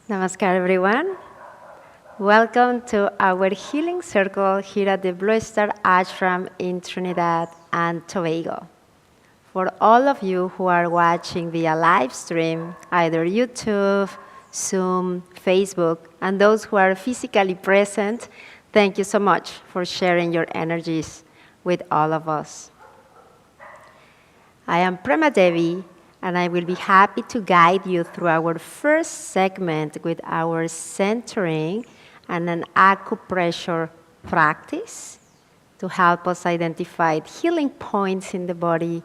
Namaskar, everyone. Welcome to our healing circle here at the Blue Star Ashram in Trinidad and Tobago. For all of you who are watching via live stream, either YouTube, Zoom, Facebook, and those who are physically present, thank you so much for sharing your energies with all of us. I am Prema Devi, and I will be happy to guide you through our first segment with our centering and an acupressure practice to help us identify healing points in the body,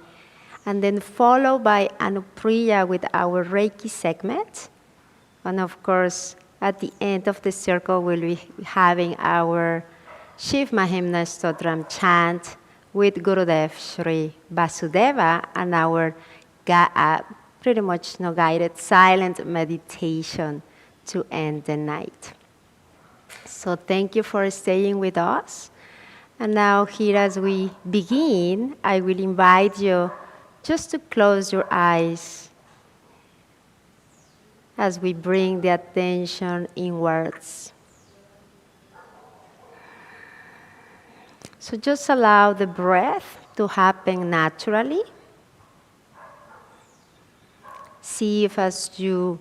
and then followed by Anupriya with our Reiki segment. And of course, at the end of the circle, we'll be having our Shiva Mahimnah Stotram chant with Gurudev Shri Vasudeva and our pretty much guided silent meditation to end the night. So thank you for staying with us. And now here as we begin, I will invite you just to close your eyes as we bring the attention inwards. So just allow the breath to happen naturally. See if as you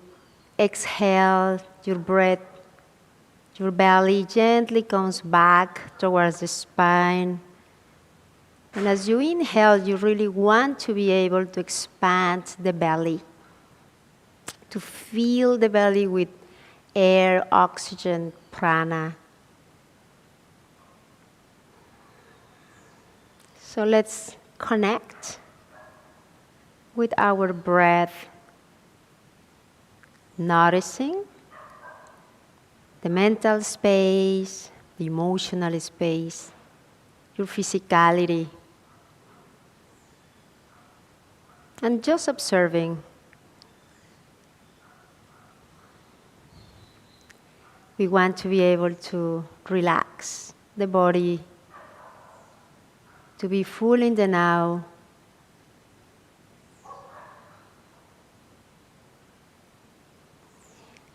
exhale, your breath, your belly gently comes back towards the spine. And as you inhale, you really want to be able to expand the belly, to fill the belly with air, oxygen, prana. So let's connect with our breath, noticing the mental space, the emotional space, your physicality, and just observing. We want to be able to relax the body, to be full in the now.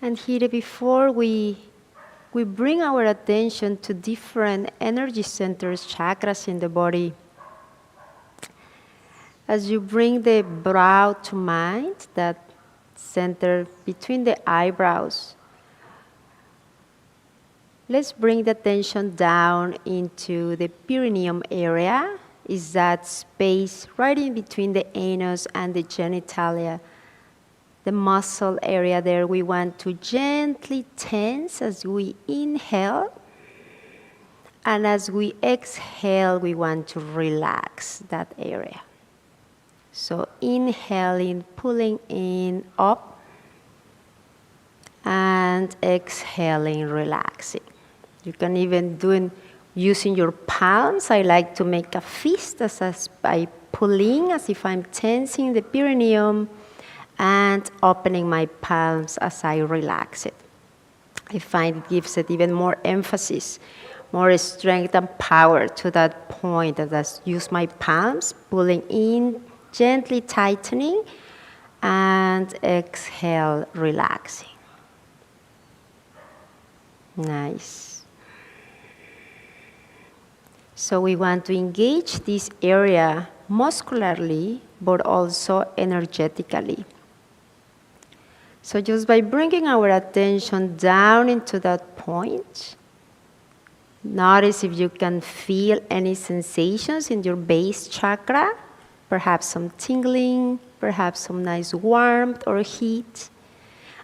And here, before we bring our attention to different energy centers, chakras in the body, as you bring the brow to mind, that center between the eyebrows, let's bring the attention down into the perineum area. Is that space right in between the anus and the genitalia. The muscle area there, we want to gently tense as we inhale. And as we exhale, we want to relax that area. So inhaling, pulling in, up. And exhaling, relaxing. You can even do it using your palms. I like to make a fist as by pulling, as if I'm tensing the perineum, and opening my palms as I relax it. I find it gives it even more emphasis, more strength and power to that point. As I use my palms, pulling in, gently tightening, and exhale, relaxing. Nice. So we want to engage this area muscularly, but also energetically. So just by bringing our attention down into that point, notice if you can feel any sensations in your base chakra, perhaps some tingling, perhaps some nice warmth or heat.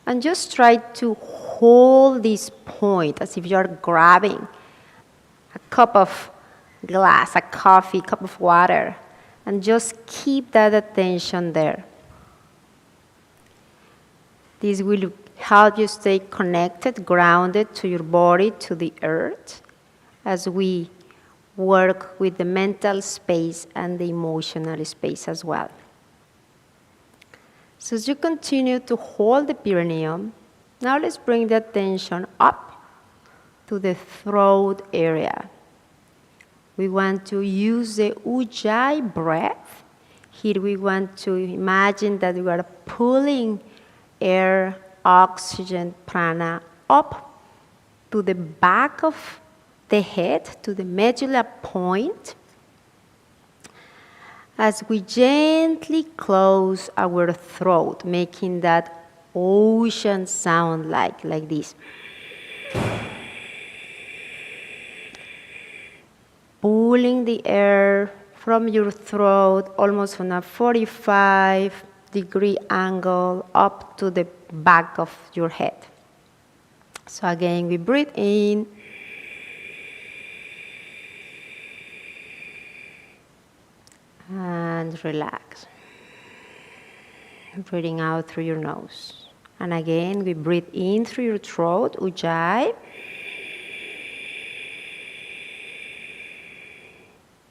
And just try to hold this point as if you're grabbing a cup of glass, a coffee, cup of water, and just keep that attention there. This will help you stay connected, grounded to your body, to the earth, as we work with the mental space and the emotional space as well. So as you continue to hold the perineum, now let's bring the attention up to the throat area. We want to use the Ujjayi breath. Here we want to imagine that we are pulling air oxygen prana up to the back of the head, to the medulla point, as we gently close our throat, making that ocean sound like this. Pulling the air from your throat almost on a 45-degree angle up to the back of your head. So again, we breathe in. And relax. Breathing out through your nose. And again, we breathe in through your throat, Ujjayi.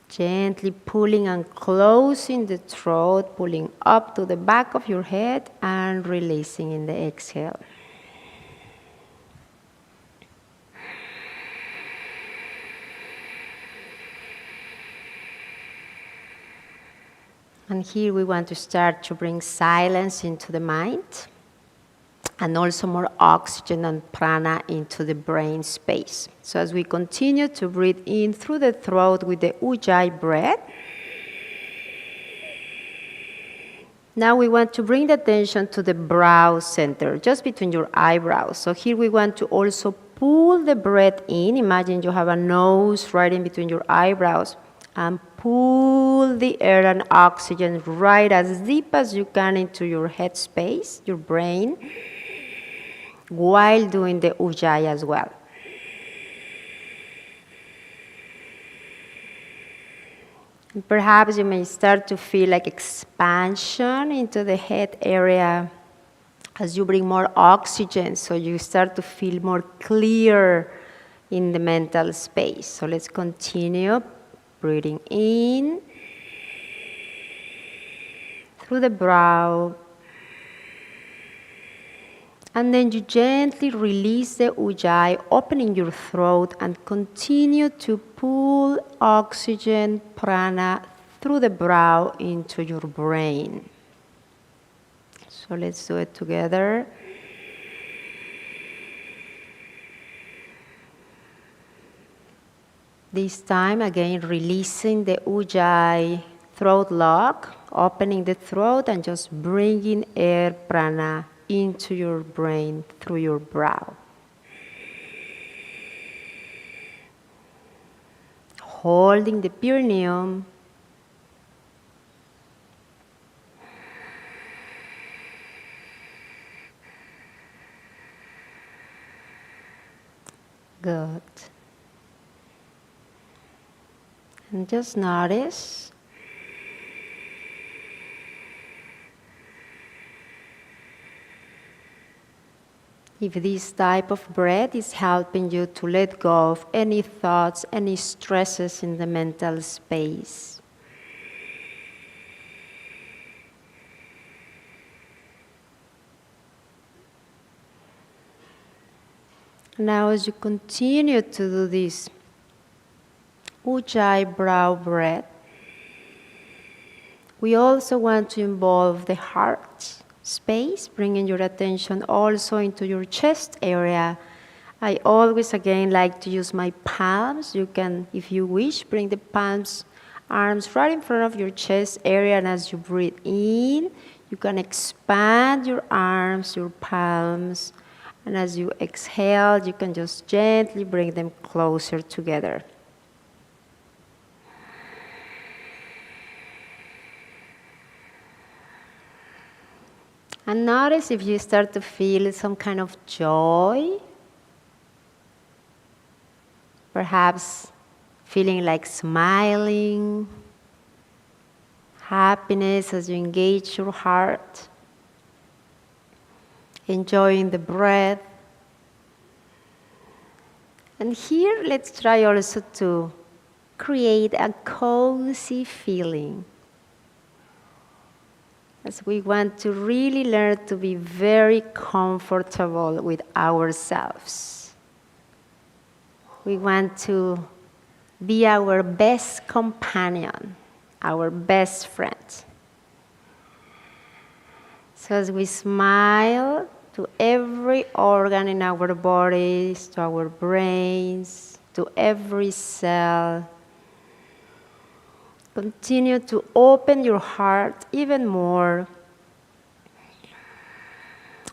Gently pulling and closing the throat, pulling up to the back of your head and releasing in the exhale. And here we want to start to bring silence into the mind and also more oxygen and prana into the brain space. So as we continue to breathe in through the throat with the Ujjayi breath, now we want to bring the attention to the brow center, just between your eyebrows. So here we want to also pull the breath in. Imagine you have a nose right in between your eyebrows. And pull the air and oxygen right as deep as you can into your head space, your brain, while doing the Ujjayi as well. And perhaps you may start to feel like expansion into the head area as you bring more oxygen, so you start to feel more clear in the mental space. So let's continue. Breathing in through the brow, and then you gently release the Ujjayi, opening your throat, and continue to pull oxygen, prana, through the brow into your brain. So let's do it together. This time, again, releasing the Ujjayi throat lock, opening the throat and just bringing air, prana, into your brain through your brow. Holding the perineum. Good. And just notice if this type of breath is helping you to let go of any thoughts, any stresses in the mental space. Now as you continue to do this Ujjayi brow breath, we also want to involve the heart space, bringing your attention also into your chest area. I always again like to use my palms. You can, if you wish, bring the palms, arms right in front of your chest area, and as you breathe in, you can expand your arms, your palms, and as you exhale, you can just gently bring them closer together. And notice if you start to feel some kind of joy, perhaps feeling like smiling, happiness as you engage your heart, enjoying the breath. And here, let's try also to create a cozy feeling, as we want to really learn to be very comfortable with ourselves. We want to be our best companion, our best friend. So as we smile to every organ in our bodies, to our brains, to every cell. Continue to open your heart even more,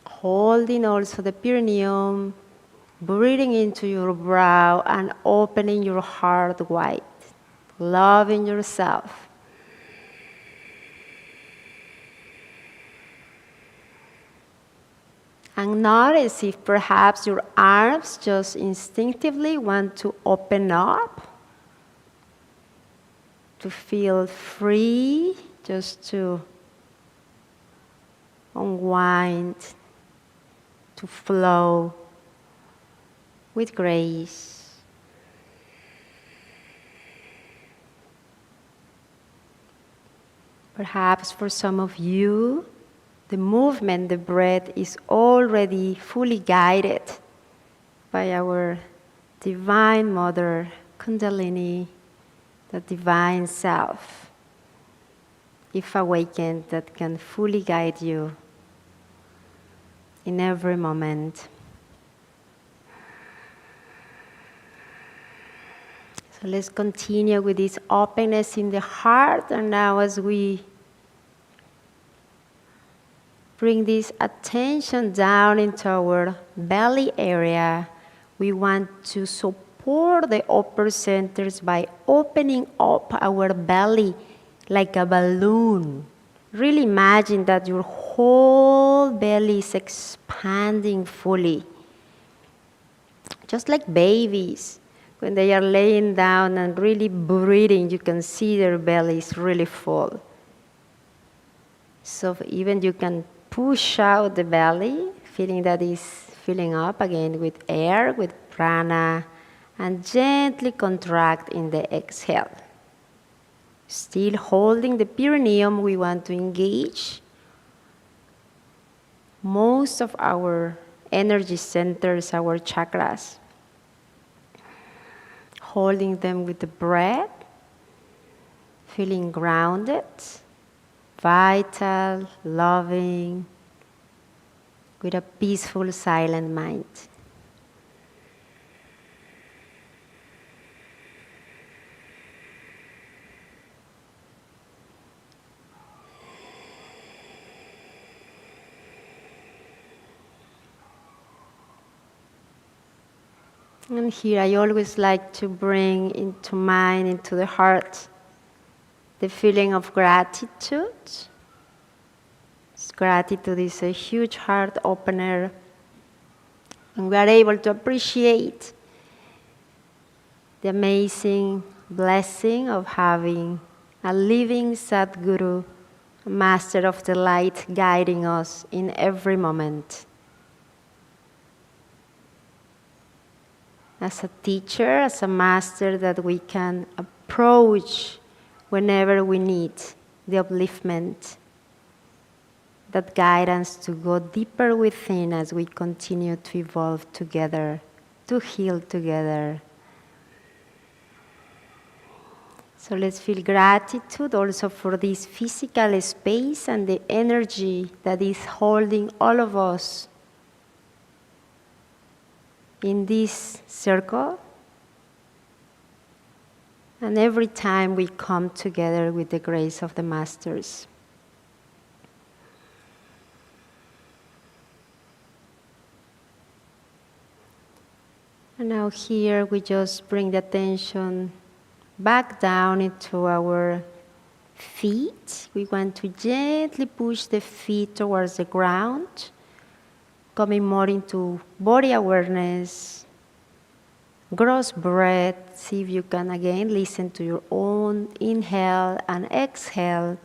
holding also the perineum, breathing into your brow and opening your heart wide, loving yourself. And notice if perhaps your arms just instinctively want to open up, to feel free, just to unwind, to flow with grace. Perhaps for some of you, the movement, the breath is already fully guided by our Divine Mother, Kundalini, the Divine Self, if awakened, that can fully guide you in every moment. So let's continue with this openness in the heart, and now as we bring this attention down into our belly area, we want to support the upper centers by opening up our belly like a balloon. Really imagine that your whole belly is expanding fully. Just like babies, when they are laying down and really breathing, you can see their belly is really full. So even you can push out the belly, feeling that is filling up again with air, with prana, and gently contract in the exhale. Still holding the perineum, we want to engage most of our energy centers, our chakras. Holding them with the breath, feeling grounded, vital, loving, with a peaceful, silent mind. And here I always like to bring into mind, into the heart, the feeling of gratitude. Gratitude is a huge heart opener, and we are able to appreciate the amazing blessing of having a living Sadguru, a master of the light, guiding us in every moment. As a teacher, as a master that we can approach whenever we need the upliftment, that guidance to go deeper within as we continue to evolve together, to heal together. So let's feel gratitude also for this physical space and the energy that is holding all of us in this circle. And every time we come together with the grace of the Masters. And now here we just bring the attention back down into our feet. We want to gently push the feet towards the ground, coming more into body awareness, gross breath. See if you can again listen to your own inhale and exhale.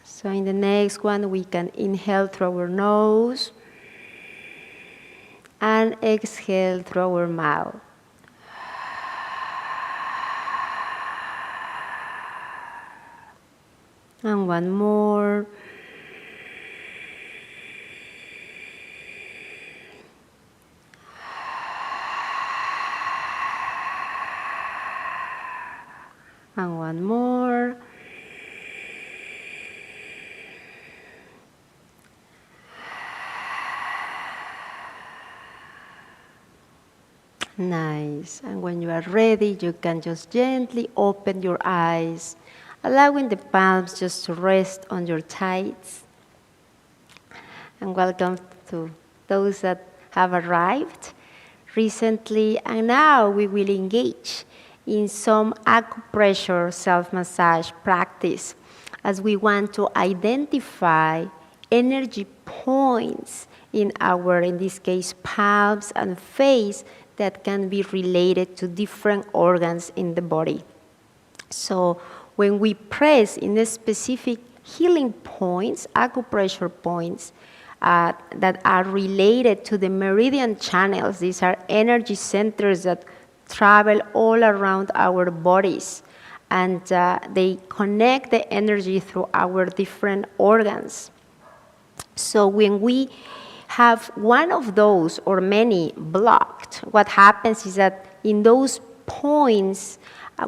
So in the next one, we can inhale through our nose and exhale through our mouth. And one more. And one more. Nice. And when you are ready, you can just gently open your eyes, allowing the palms just to rest on your thighs. And welcome to those that have arrived recently. And now we will engage in some acupressure self-massage practice as we want to identify energy points in our, in this case, palms and face that can be related to different organs in the body. So when we press in the specific healing points, acupressure points, that are related to the meridian channels, these are energy centers that travel all around our bodies, and they connect the energy through our different organs. So when we have one of those or many blocked, what happens is that in those points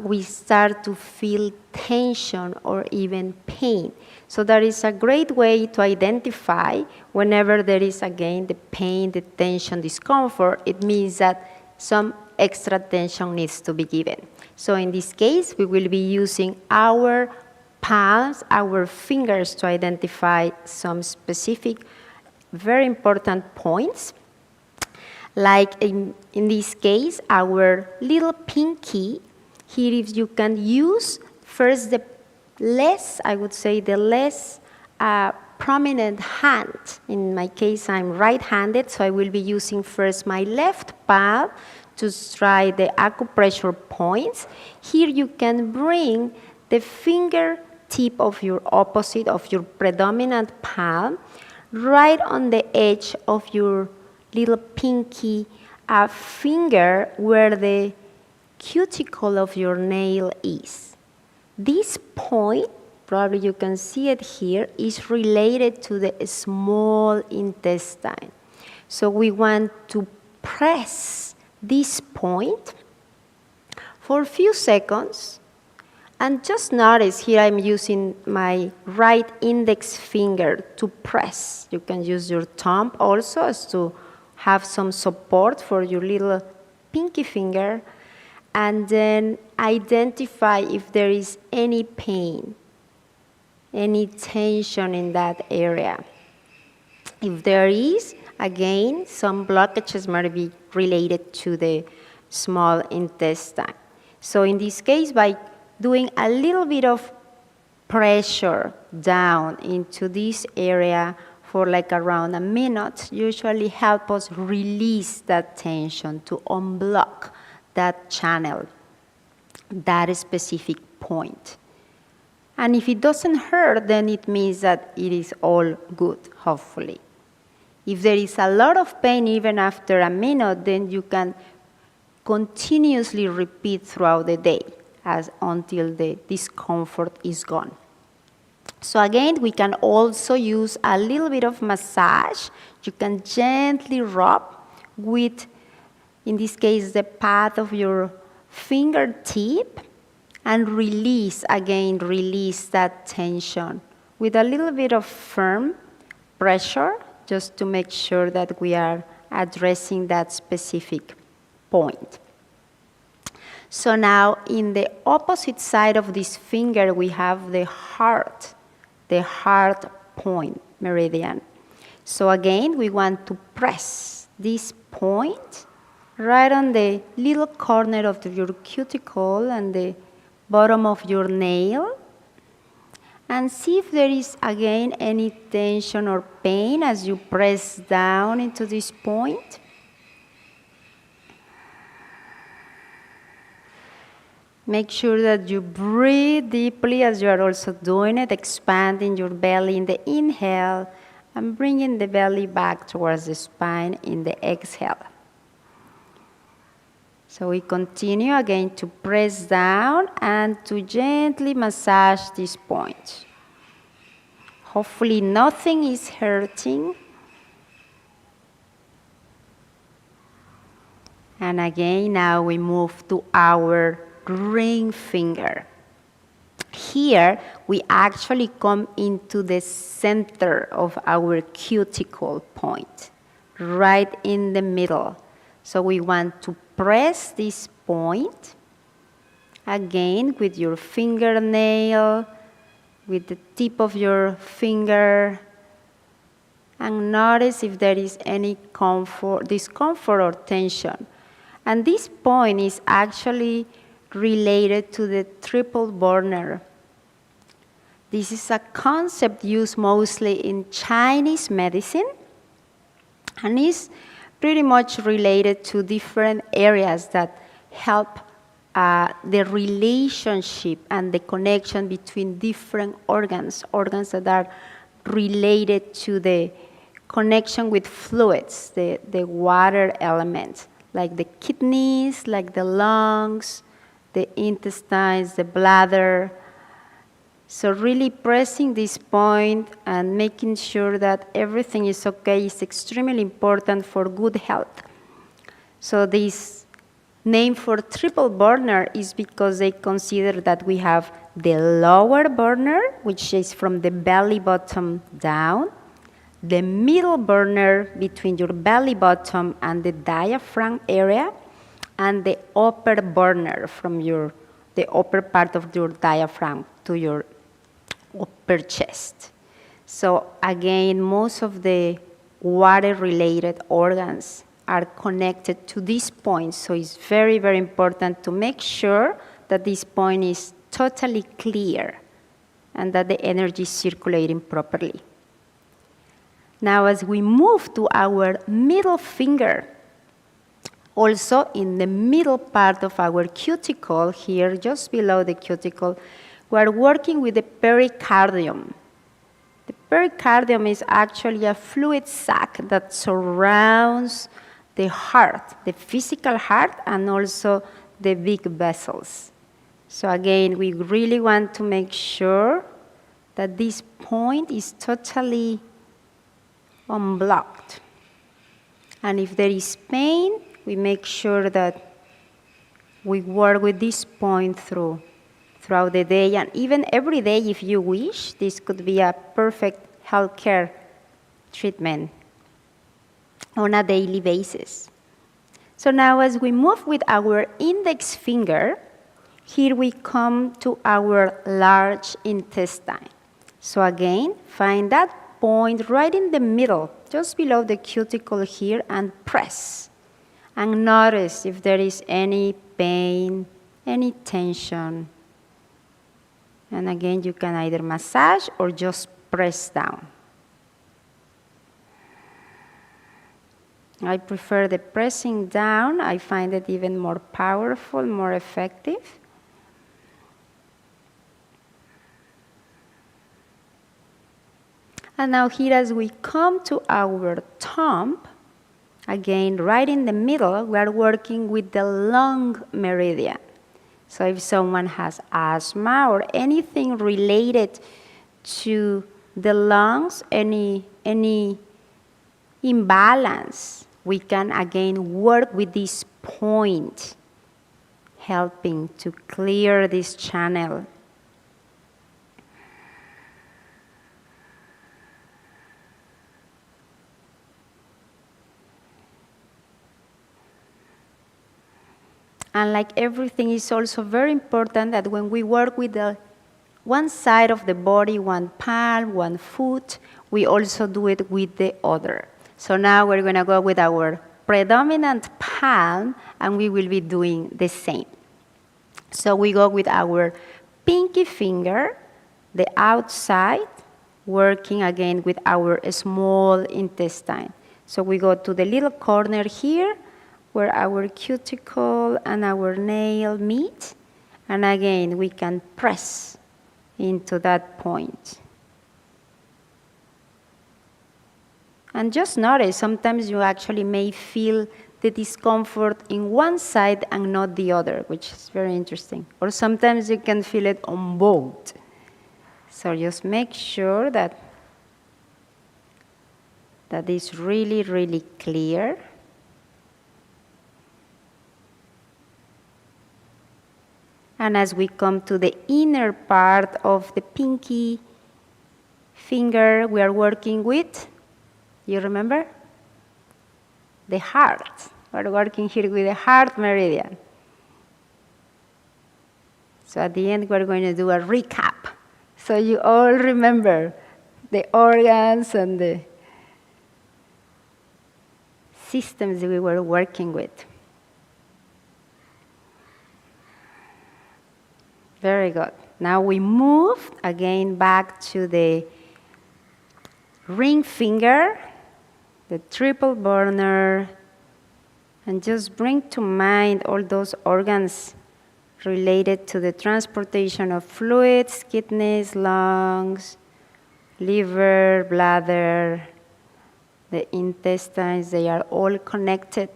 we start to feel tension or even pain. So that is a great way to identify whenever there is, again, the pain, the tension, discomfort. It means that some extra tension needs to be given. So in this case, we will be using our palms, our fingers, to identify some specific, very important points. Like in this case, our little pinky. Here, if you can use first the less, I would say, the less prominent hand. In my case, I'm right-handed, so I will be using first my left palm to try the acupressure points. Here you can bring the fingertip of your opposite, of your predominant palm, right on the edge of your little pinky finger where the cuticle of your nail is. This point, probably you can see it here, is related to the small intestine. So we want to press this point for a few seconds, and just notice here I'm using my right index finger to press. You can use your thumb also as to have some support for your little pinky finger, and then identify if there is any pain, any tension in that area. If there is, again, some blockages might be related to the small intestine. So in this case, by doing a little bit of pressure down into this area for like around a minute, usually help us release that tension, to unblock that channel, that specific point. And if it doesn't hurt, then it means that it is all good, hopefully. If there is a lot of pain even after a minute, then you can continuously repeat throughout the day until the discomfort is gone. So again, we can also use a little bit of massage. You can gently rub with, in this case, the pad of your fingertip, and release that tension with a little bit of firm pressure, just to make sure that we are addressing that specific point. So now in the opposite side of this finger, we have the heart point meridian. So again, we want to press this point right on the little corner of your cuticle and the bottom of your nail, and see if there is, again, any tension or pain as you press down into this point. Make sure that you breathe deeply as you are also doing it, expanding your belly in the inhale and bringing the belly back towards the spine in the exhale. So we continue again to press down and to gently massage this point. Hopefully nothing is hurting. And again, now we move to our ring finger. Here, we actually come into the center of our cuticle point, right in the middle. So we want to press this point, again with your fingernail, with the tip of your finger, and notice if there is any discomfort or tension. And this point is actually related to the triple burner. This is a concept used mostly in Chinese medicine, and is pretty much related to different areas that help the relationship and the connection between different organs that are related to the connection with fluids, the water element, like the kidneys, like the lungs, the intestines, the bladder. So really pressing this point and making sure that everything is okay is extremely important for good health. So this name for triple burner is because they consider that we have the lower burner, which is from the belly button down, the middle burner between your belly button and the diaphragm area, and the upper burner from the upper part of your diaphragm to your upper chest. So again, most of the water-related organs are connected to this point, so it's very, very important to make sure that this point is totally clear and that the energy is circulating properly. Now, as we move to our middle finger, also in the middle part of our cuticle here, just below the cuticle, we are working with the pericardium. The pericardium is actually a fluid sac that surrounds the heart, the physical heart, and also the big vessels. So again, we really want to make sure that this point is totally unblocked. And if there is pain, we make sure that we work with this point throughout the day, and even every day if you wish. This could be a perfect healthcare treatment on a daily basis. So now as we move with our index finger, here we come to our large intestine. So again, find that point right in the middle, just below the cuticle here, and press. And notice if there is any pain, any tension. And again, you can either massage or just press down. I prefer the pressing down. I find it even more powerful, more effective. And now here, as we come to our thumb, again, right in the middle, we are working with the lung meridian. So if someone has asthma or anything related to the lungs, any imbalance, we can again work with this point, helping to clear this channel. And like everything, is also very important that when we work with the one side of the body, one palm, one foot, we also do it with the other. So now we're going to go with our predominant palm, and we will be doing the same. So we go with our pinky finger, the outside, working again with our small intestine. So we go to the little corner here, where our cuticle and our nail meet, and again we can press into that point. And just notice, sometimes you actually may feel the discomfort in one side and not the other, which is very interesting. Or sometimes you can feel it on both. So just make sure that is really, really clear. And as we come to the inner part of the pinky finger, we are working with, you remember? The heart. We're working here with the heart meridian. So at the end, we're going to do a recap. So you all remember the organs and the systems that we were working with. Very good. Now we move again back to the ring finger, the triple burner, and just bring to mind all those organs related to the transportation of fluids, kidneys, lungs, liver, bladder, the intestines. They are all connected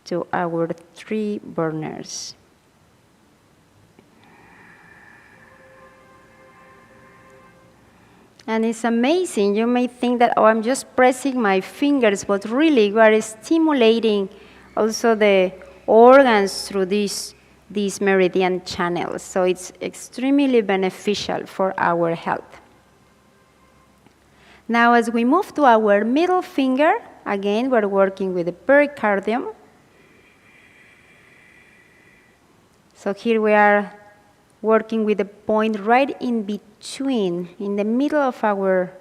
to our 3 burners. And it's amazing. You may think that, oh, I'm just pressing my fingers, but really we are stimulating also the organs through these meridian channels. So it's extremely beneficial for our health. Now as we move to our middle finger, again we're working with the pericardium. So here we are working with a point right in between, in the middle of our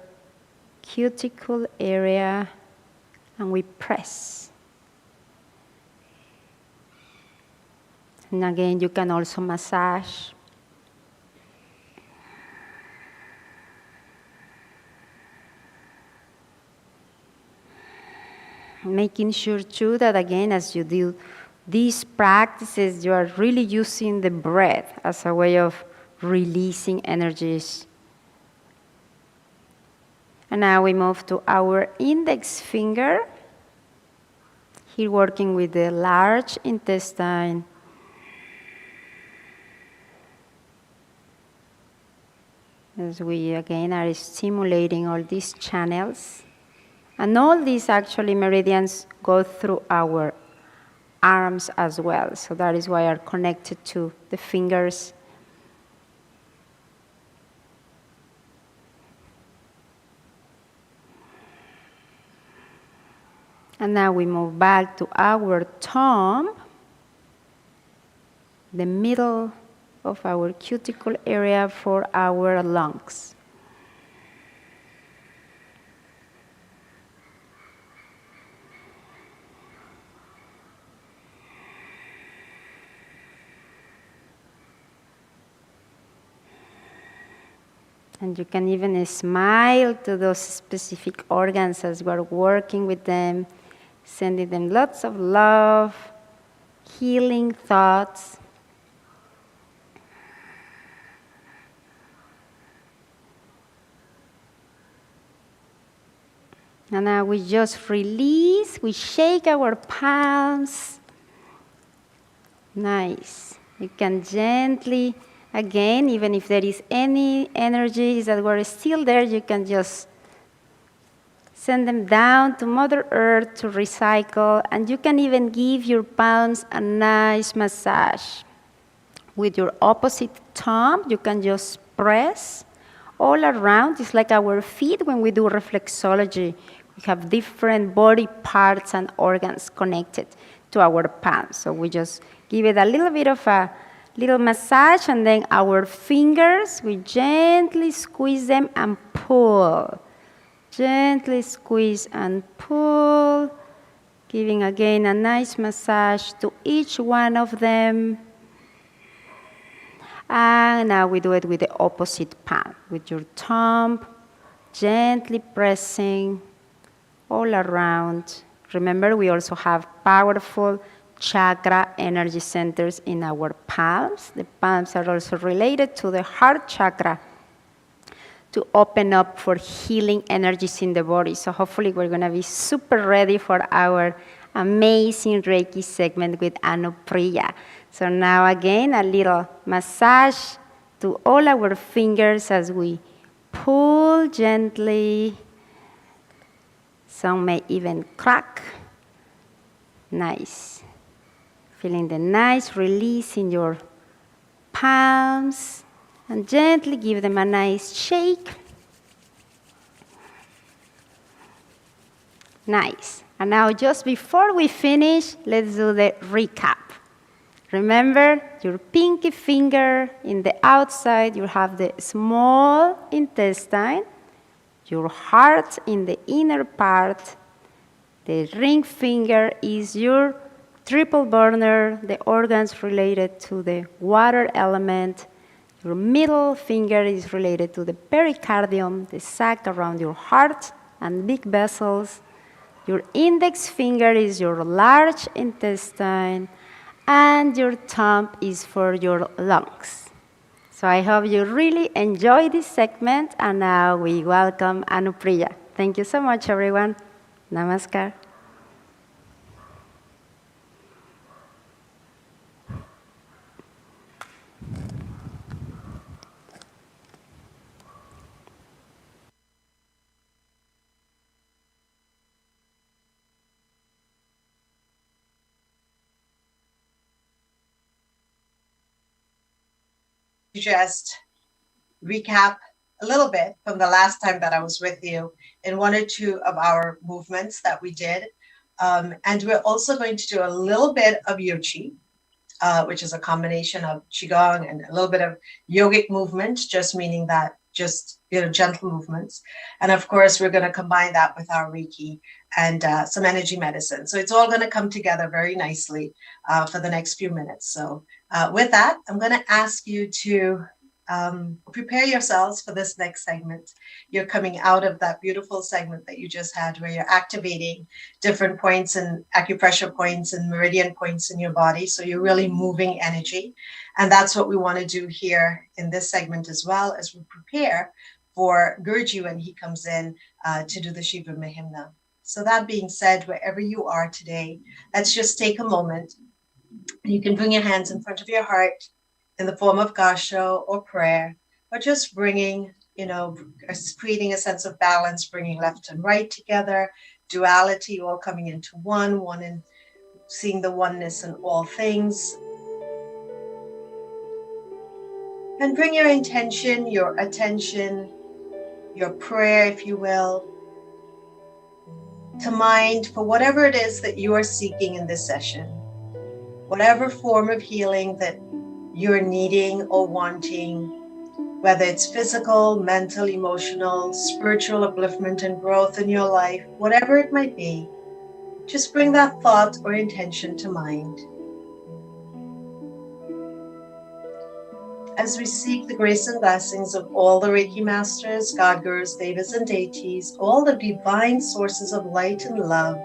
cuticle area, and we press. And again, you can also massage. Making sure too that again, as you do these practices, you are really using the breath as a way of releasing energies. And now we move to our index finger. Here working with the large intestine. As we again are stimulating all these channels. And all these actually meridians go through our arms as well. So that is why are connected to the fingers. And now we move back to our thumb, the middle of our cuticle area for our lungs. And you can even smile to those specific organs as we're working with them, sending them lots of love, healing thoughts. And now we just release, we shake our palms. Nice. You can gently, again, even if there is any energies that were still there, you can just send them down to Mother Earth to recycle. And you can even give your palms a nice massage. With your opposite thumb, you can just press all around. It's like our feet when we do reflexology. We have different body parts and organs connected to our palms. So we just give it a little bit of a little massage, and then our fingers, we gently squeeze them and pull. Gently squeeze and pull, giving again a nice massage to each one of them. And now we do it with the opposite palm, with your thumb, gently pressing all around. Remember, we also have powerful chakra energy centers in our palms. The palms are also related to the heart chakra to open up for healing energies in the body. So hopefully we're going to be super ready for our amazing Reiki segment with Anupriya. So now again, a little massage to all our fingers as we pull gently. Some may even crack. Nice. Feeling the nice release in your palms and gently give them a nice shake. Nice. And now just before we finish, let's do the recap. Remember, your pinky finger in the outside, you have the small intestine, your heart in the inner part, the ring finger is your triple burner, the organs related to the water element, your middle finger is related to the pericardium, the sac around your heart and big vessels, your index finger is your large intestine, and your thumb is for your lungs. So I hope you really enjoy this segment, and now we welcome Anupriya. Thank you so much, everyone. Namaskar. Just recap a little bit from the last time that I was with you in one or two of our movements that we did. And we're also going to do a little bit of Yochi, which is a combination of Qigong and a little bit of yogic movement, just meaning that just, gentle movements. And of course, we're going to combine that with our Reiki and some energy medicine. So it's all going to come together very nicely for the next few minutes. So with that, I'm going to ask you to prepare yourselves for this next segment. You're coming out of that beautiful segment that you just had where you're activating different points and acupressure points and meridian points in your body. So you're really moving energy. And that's what we want to do here in this segment as well as we prepare for Guruji when he comes in to do the Shiva Mahimnah. So that being said, wherever you are today, let's just take a moment. You can bring your hands in front of your heart in the form of gasho or prayer, or just bringing, creating a sense of balance, bringing left and right together, duality all coming into one in seeing the oneness in all things. And bring your intention, your attention, your prayer, if you will, to mind for whatever it is that you are seeking in this session, whatever form of healing that you're needing or wanting, whether it's physical, mental, emotional, spiritual upliftment and growth in your life, whatever it might be, just bring that thought or intention to mind. As we seek the grace and blessings of all the Reiki masters, God gurus, devas and deities, all the divine sources of light and love,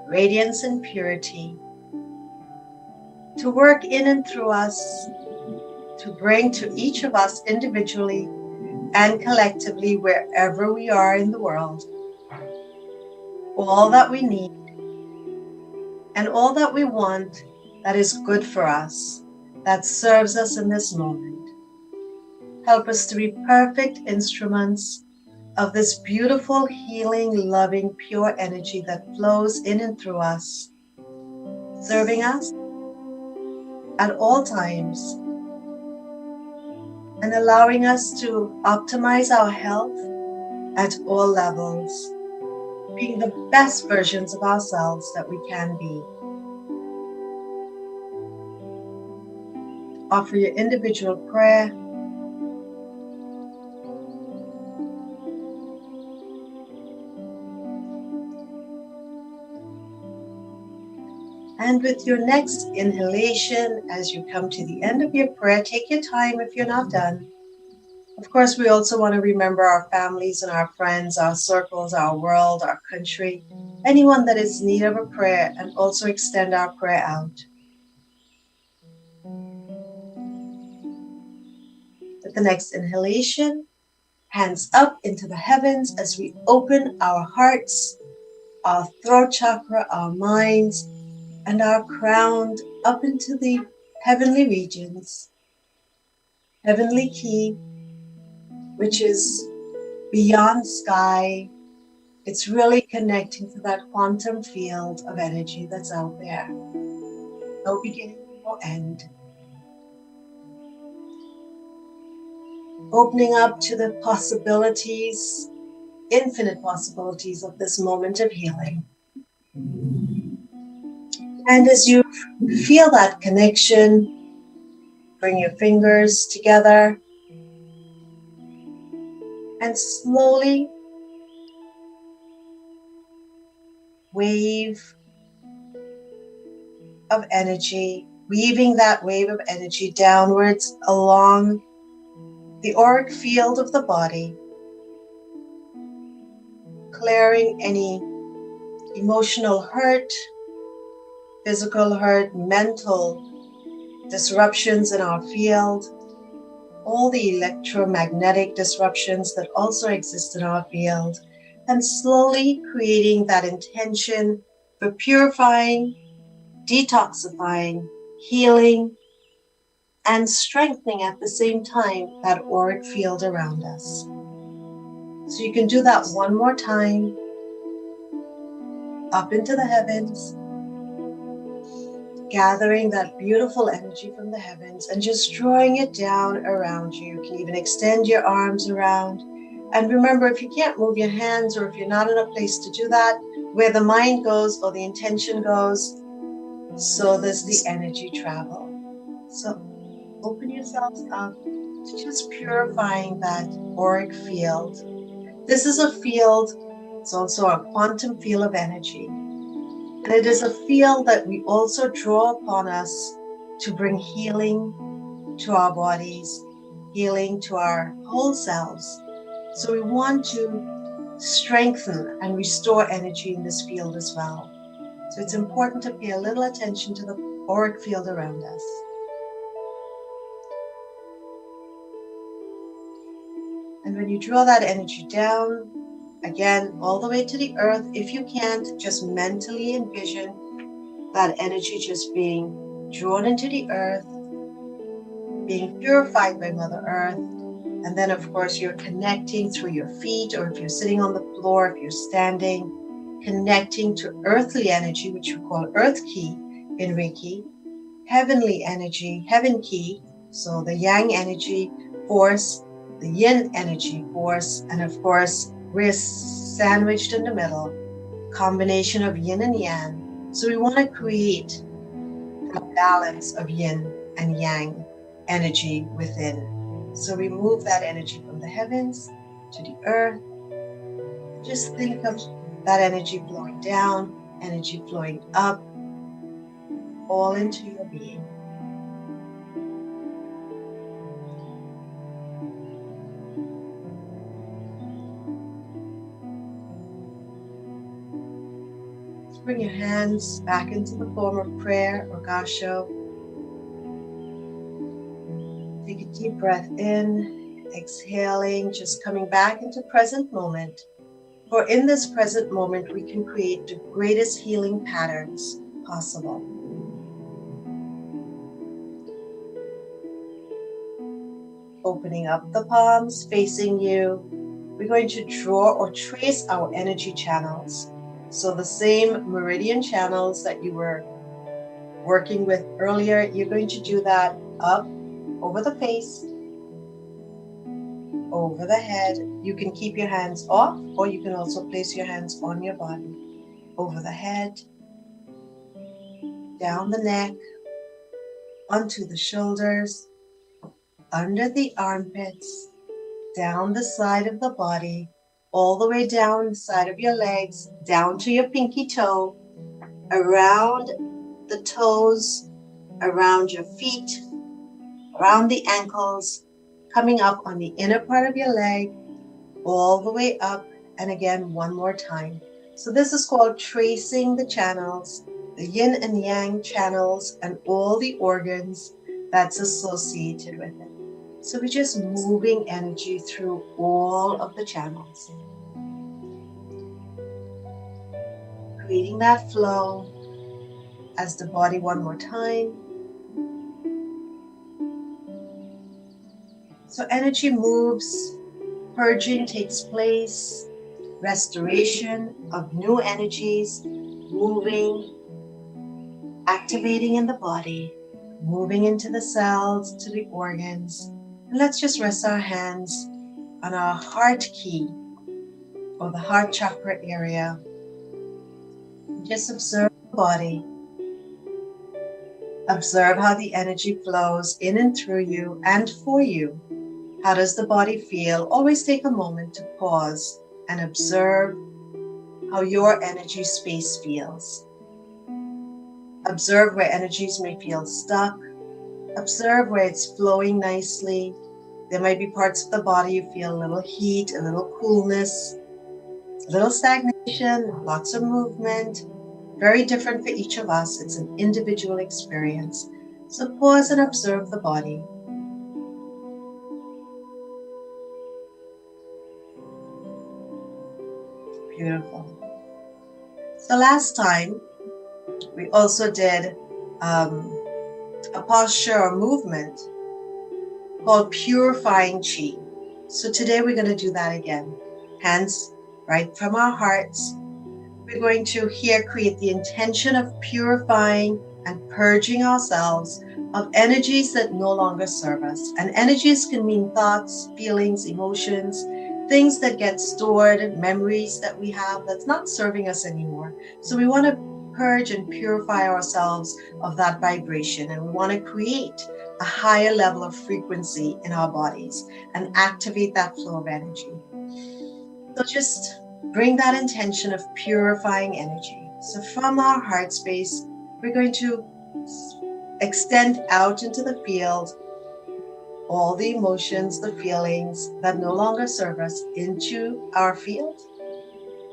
radiance and purity, to work in and through us, to bring to each of us individually and collectively, wherever we are in the world, all that we need and all that we want that is good for us, that serves us in this moment. Help us to be perfect instruments of this beautiful, healing, loving, pure energy that flows in and through us, serving us at all times and allowing us to optimize our health at all levels, being the best versions of ourselves that we can be. Offer your individual prayer. And with your next inhalation, as you come to the end of your prayer, take your time if you're not done. Of course, we also want to remember our families and our friends, our circles, our world, our country, anyone that is in need of a prayer, and also extend our prayer out. With the next inhalation, hands up into the heavens as we open our hearts, our throat chakra, our minds, and our crown up into the heavenly regions. Heavenly key, which is beyond sky. It's really connecting to that quantum field of energy that's out there. No beginning, no end. opening up to the possibilities, infinite possibilities of this moment of healing. And as you feel that connection, bring your fingers together and slowly wave of energy, weaving that wave of energy downwards along the auric field of the body, clearing any emotional hurt, physical hurt, mental disruptions in our field, all the electromagnetic disruptions that also exist in our field, and slowly creating that intention for purifying, detoxifying, healing, and strengthening at the same time that auric field around us. So you can do that one more time, up into the heavens, gathering that beautiful energy from the heavens and just drawing it down around you. You can even extend your arms around. And remember, if you can't move your hands or if you're not in a place to do that, where the mind goes or the intention goes, so does the energy travel. So open yourselves up to just purifying that auric field. This is a field, it's also a quantum field of energy. And it is a field that we also draw upon us to bring healing to our bodies, healing to our whole selves. So we want to strengthen and restore energy in this field as well. So it's important to pay a little attention to the auric field around us. And when you draw that energy down, again, all the way to the earth, if you can't, just mentally envision that energy just being drawn into the earth, being purified by Mother Earth. And then, of course, you're connecting through your feet, or if you're sitting on the floor, if you're standing, connecting to earthly energy, which we call Earth Ki in Reiki, heavenly energy, Heaven Ki, so the Yang energy force, the Yin energy force, and of course, we're sandwiched in the middle, combination of Yin and Yang. So we want to create a balance of Yin and Yang energy within. So we move that energy from the heavens to the earth. Just think of that energy flowing down, energy flowing up, all into your being. Bring your hands back into the form of prayer or gasho. Take a deep breath in, exhaling, just coming back into present moment. For in this present moment, we can create the greatest healing patterns possible. Opening up the palms, facing you. We're going to draw or trace our energy channels. So the same meridian channels that you were working with earlier, you're going to do that up over the face, over the head. You can keep your hands off, or you can also place your hands on your body. Over the head, down the neck, onto the shoulders, under the armpits, down the side of the body, all the way down the side of your legs, down to your pinky toe, around the toes, around your feet, around the ankles, coming up on the inner part of your leg, all the way up, and again, one more time. So this is called tracing the channels, the yin and yang channels, and all the organs that's associated with it. So we're just moving energy through all of the channels, creating that flow as the body one more time. So energy moves, purging takes place, restoration of new energies, moving, activating in the body, moving into the cells, to the organs, And let's just rest our hands on our heart key or the heart chakra area. Just observe the body. Observe how the energy flows in and through you and for you. How does the body feel? Always take a moment to pause and observe how your energy space feels. Observe where energies may feel stuck. Observe where it's flowing nicely. There might be parts of the body you feel a little heat, a little coolness, a little stagnation, lots of movement. Very different for each of us. It's an individual experience. So pause and observe the body. Beautiful. So last time we also did a posture or movement called purifying chi. So today we're going to do that again. Hands right from our hearts. We're going to here create the intention of purifying and purging ourselves of energies that no longer serve us. And energies can mean thoughts, feelings, emotions, things that get stored, memories that we have that's not serving us anymore. So we want to purge and purify ourselves of that vibration. And we want to create a higher level of frequency in our bodies and activate that flow of energy. So just bring that intention of purifying energy. So from our heart space, we're going to extend out into the field all the emotions, the feelings that no longer serve us into our field.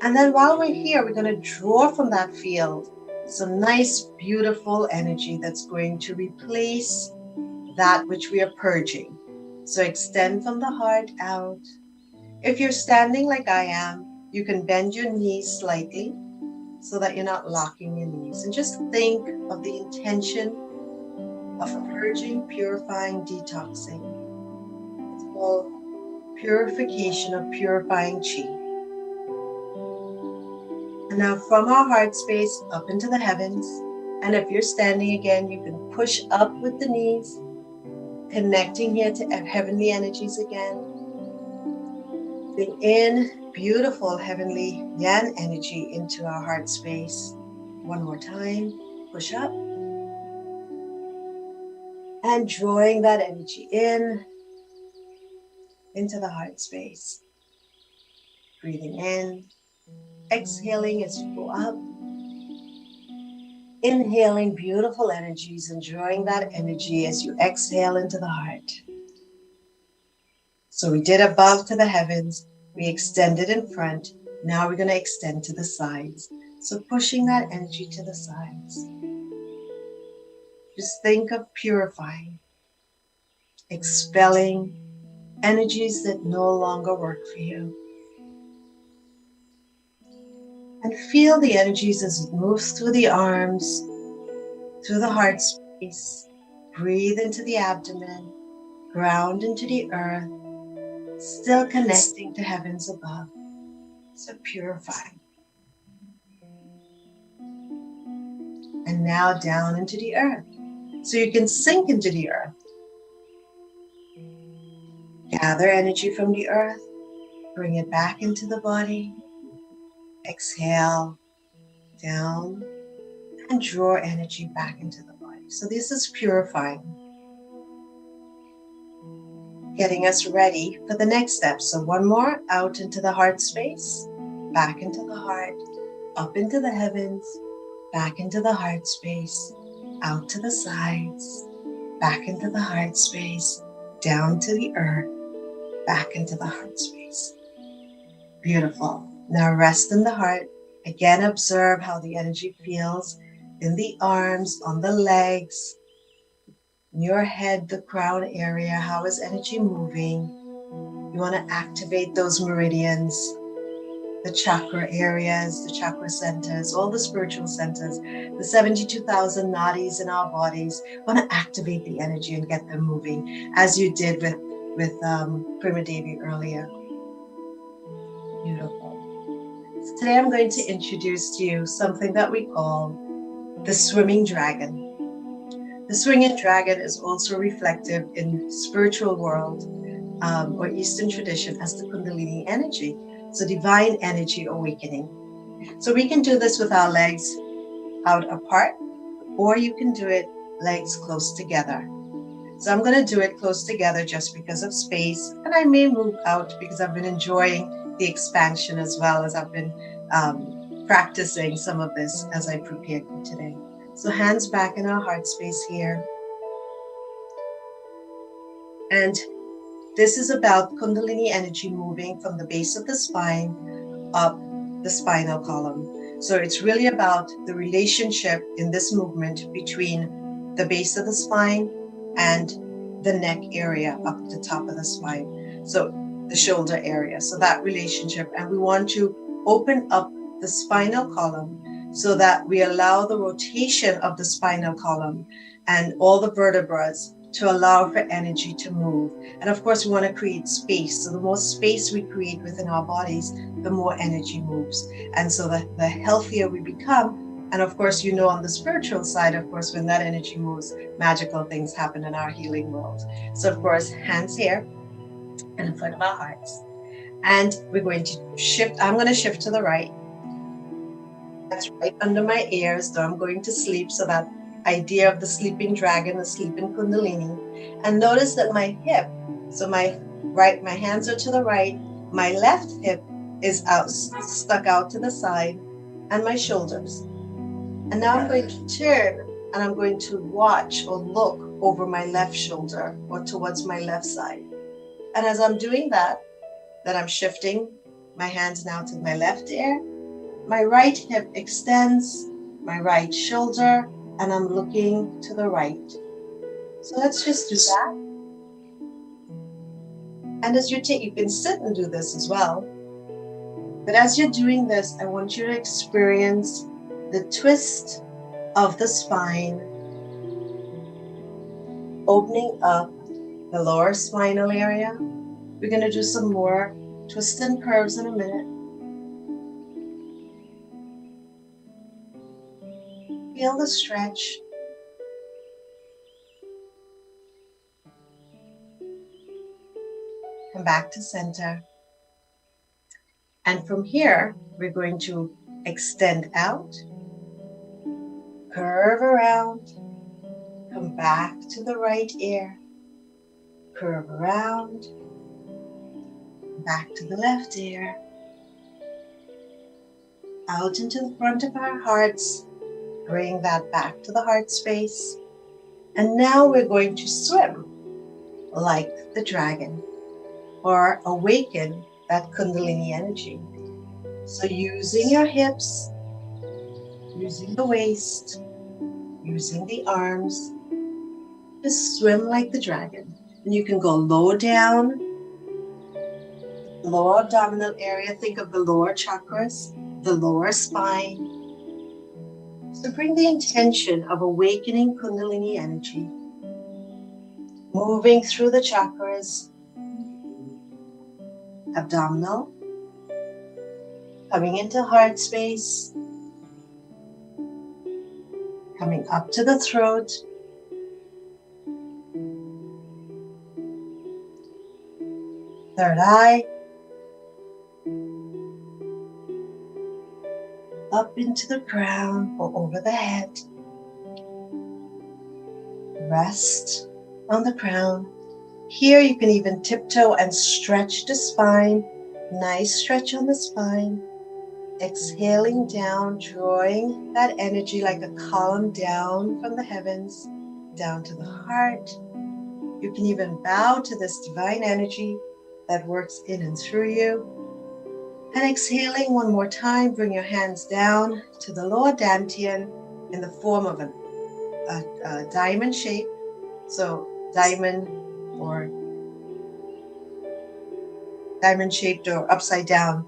And then while we're here, we're going to draw from that field some nice, beautiful energy that's going to replace that which we are purging. So extend from the heart out. If you're standing like I am, you can bend your knees slightly so that you're not locking your knees. And just think of the intention of purging, purifying, detoxing. It's called purification of purifying chi. And now from our heart space up into the heavens. And if you're standing again, you can push up with the knees, connecting here to heavenly energies again. Bring in beautiful heavenly yang energy into our heart space. One more time, push up. And drawing that energy into the heart space. Breathing in, exhaling as you go up. Inhaling beautiful energies and drawing that energy as you exhale into the heart. So we did above to the heavens, we extended in front. Now we're going to extend to the sides. So pushing that energy to the sides. Just think of purifying, expelling energies that no longer work for you. And feel the energies as it moves through the arms, through the heart space. Breathe into the abdomen, ground into the earth, still connecting to heavens above. So purifying. And now down into the earth. So you can sink into the earth. Gather energy from the earth, bring it back into the body. Exhale down and draw energy back into the body. So this is purifying. Getting us ready for the next step. So one more, out into the heart space, back into the heart, up into the heavens, back into the heart space, out to the sides, back into the heart space, down to the earth, back into the heart space. Beautiful. Now rest in the heart. Again, observe how the energy feels in the arms, on the legs, in your head, the crown area. How is energy moving? You want to activate those meridians, the chakra areas, the chakra centers, all the spiritual centers, the 72,000 nadis in our bodies. You want to activate the energy and get them moving, as you did with Prima Devi earlier. Beautiful. So today I'm going to introduce to you something that we call the swimming dragon. The swinging dragon is also reflective in spiritual world or Eastern tradition as the Kundalini energy. So divine energy awakening. So we can do this with our legs out apart, or you can do it legs close together. So I'm going to do it close together just because of space, and I may move out because I've been enjoying the expansion as well as I've been practicing some of this as I prepared for today. So hands back in our heart space here. And this is about Kundalini energy moving from the base of the spine up the spinal column. So it's really about the relationship in this movement between the base of the spine and the neck area up at the top of the spine. So the shoulder area. So that relationship. And we want to open up the spinal column so that we allow the rotation of the spinal column and all the vertebrae to allow for energy to move. And of course, we want to create space. So the more space we create within our bodies, the more energy moves. And so the healthier we become. And of course, you know, on the spiritual side, of course, when that energy moves, magical things happen in our healing world. So of course, hands here and in front of our hearts. And we're going to shift. I'm going to shift to the right. That's right under my ears, though I'm going to sleep. So that idea of the sleeping dragon, the sleeping Kundalini. And notice that my hip, so my hands are to the right, my left hip is out, stuck out to the side, and my shoulders. And now I'm going to turn and I'm going to watch or look over my left shoulder or towards my left side. And as I'm doing that, then I'm shifting my hands now to my left ear. My right hip extends, my right shoulder, and I'm looking to the right. So let's just do that. And as you can sit and do this as well. But as you're doing this, I want you to experience the twist of the spine, opening up the lower spinal area. We're going to do some more twists and curves in a minute. Feel the stretch. Come back to center. And from here, we're going to extend out, curve around, come back to the right ear, curve around, back to the left ear, out into the front of our hearts, bring that back to the heart space. And now we're going to swim like the dragon or awaken that Kundalini energy. So using your hips, using the waist, using the arms, just swim like the dragon. And you can go low down, lower abdominal area. Think of the lower chakras, the lower spine. So bring the intention of awakening Kundalini energy, moving through the chakras, abdominal, coming into heart space, coming up to the throat, third eye, up into the crown or over the head. Rest on the crown. Here you can even tiptoe and stretch the spine. Nice stretch on the spine. Exhaling down, drawing that energy like a column down from the heavens, down to the heart. You can even bow to this divine energy that works in and through you. And exhaling one more time, bring your hands down to the lower dantian in the form of a diamond shape. So diamond or diamond shaped or upside down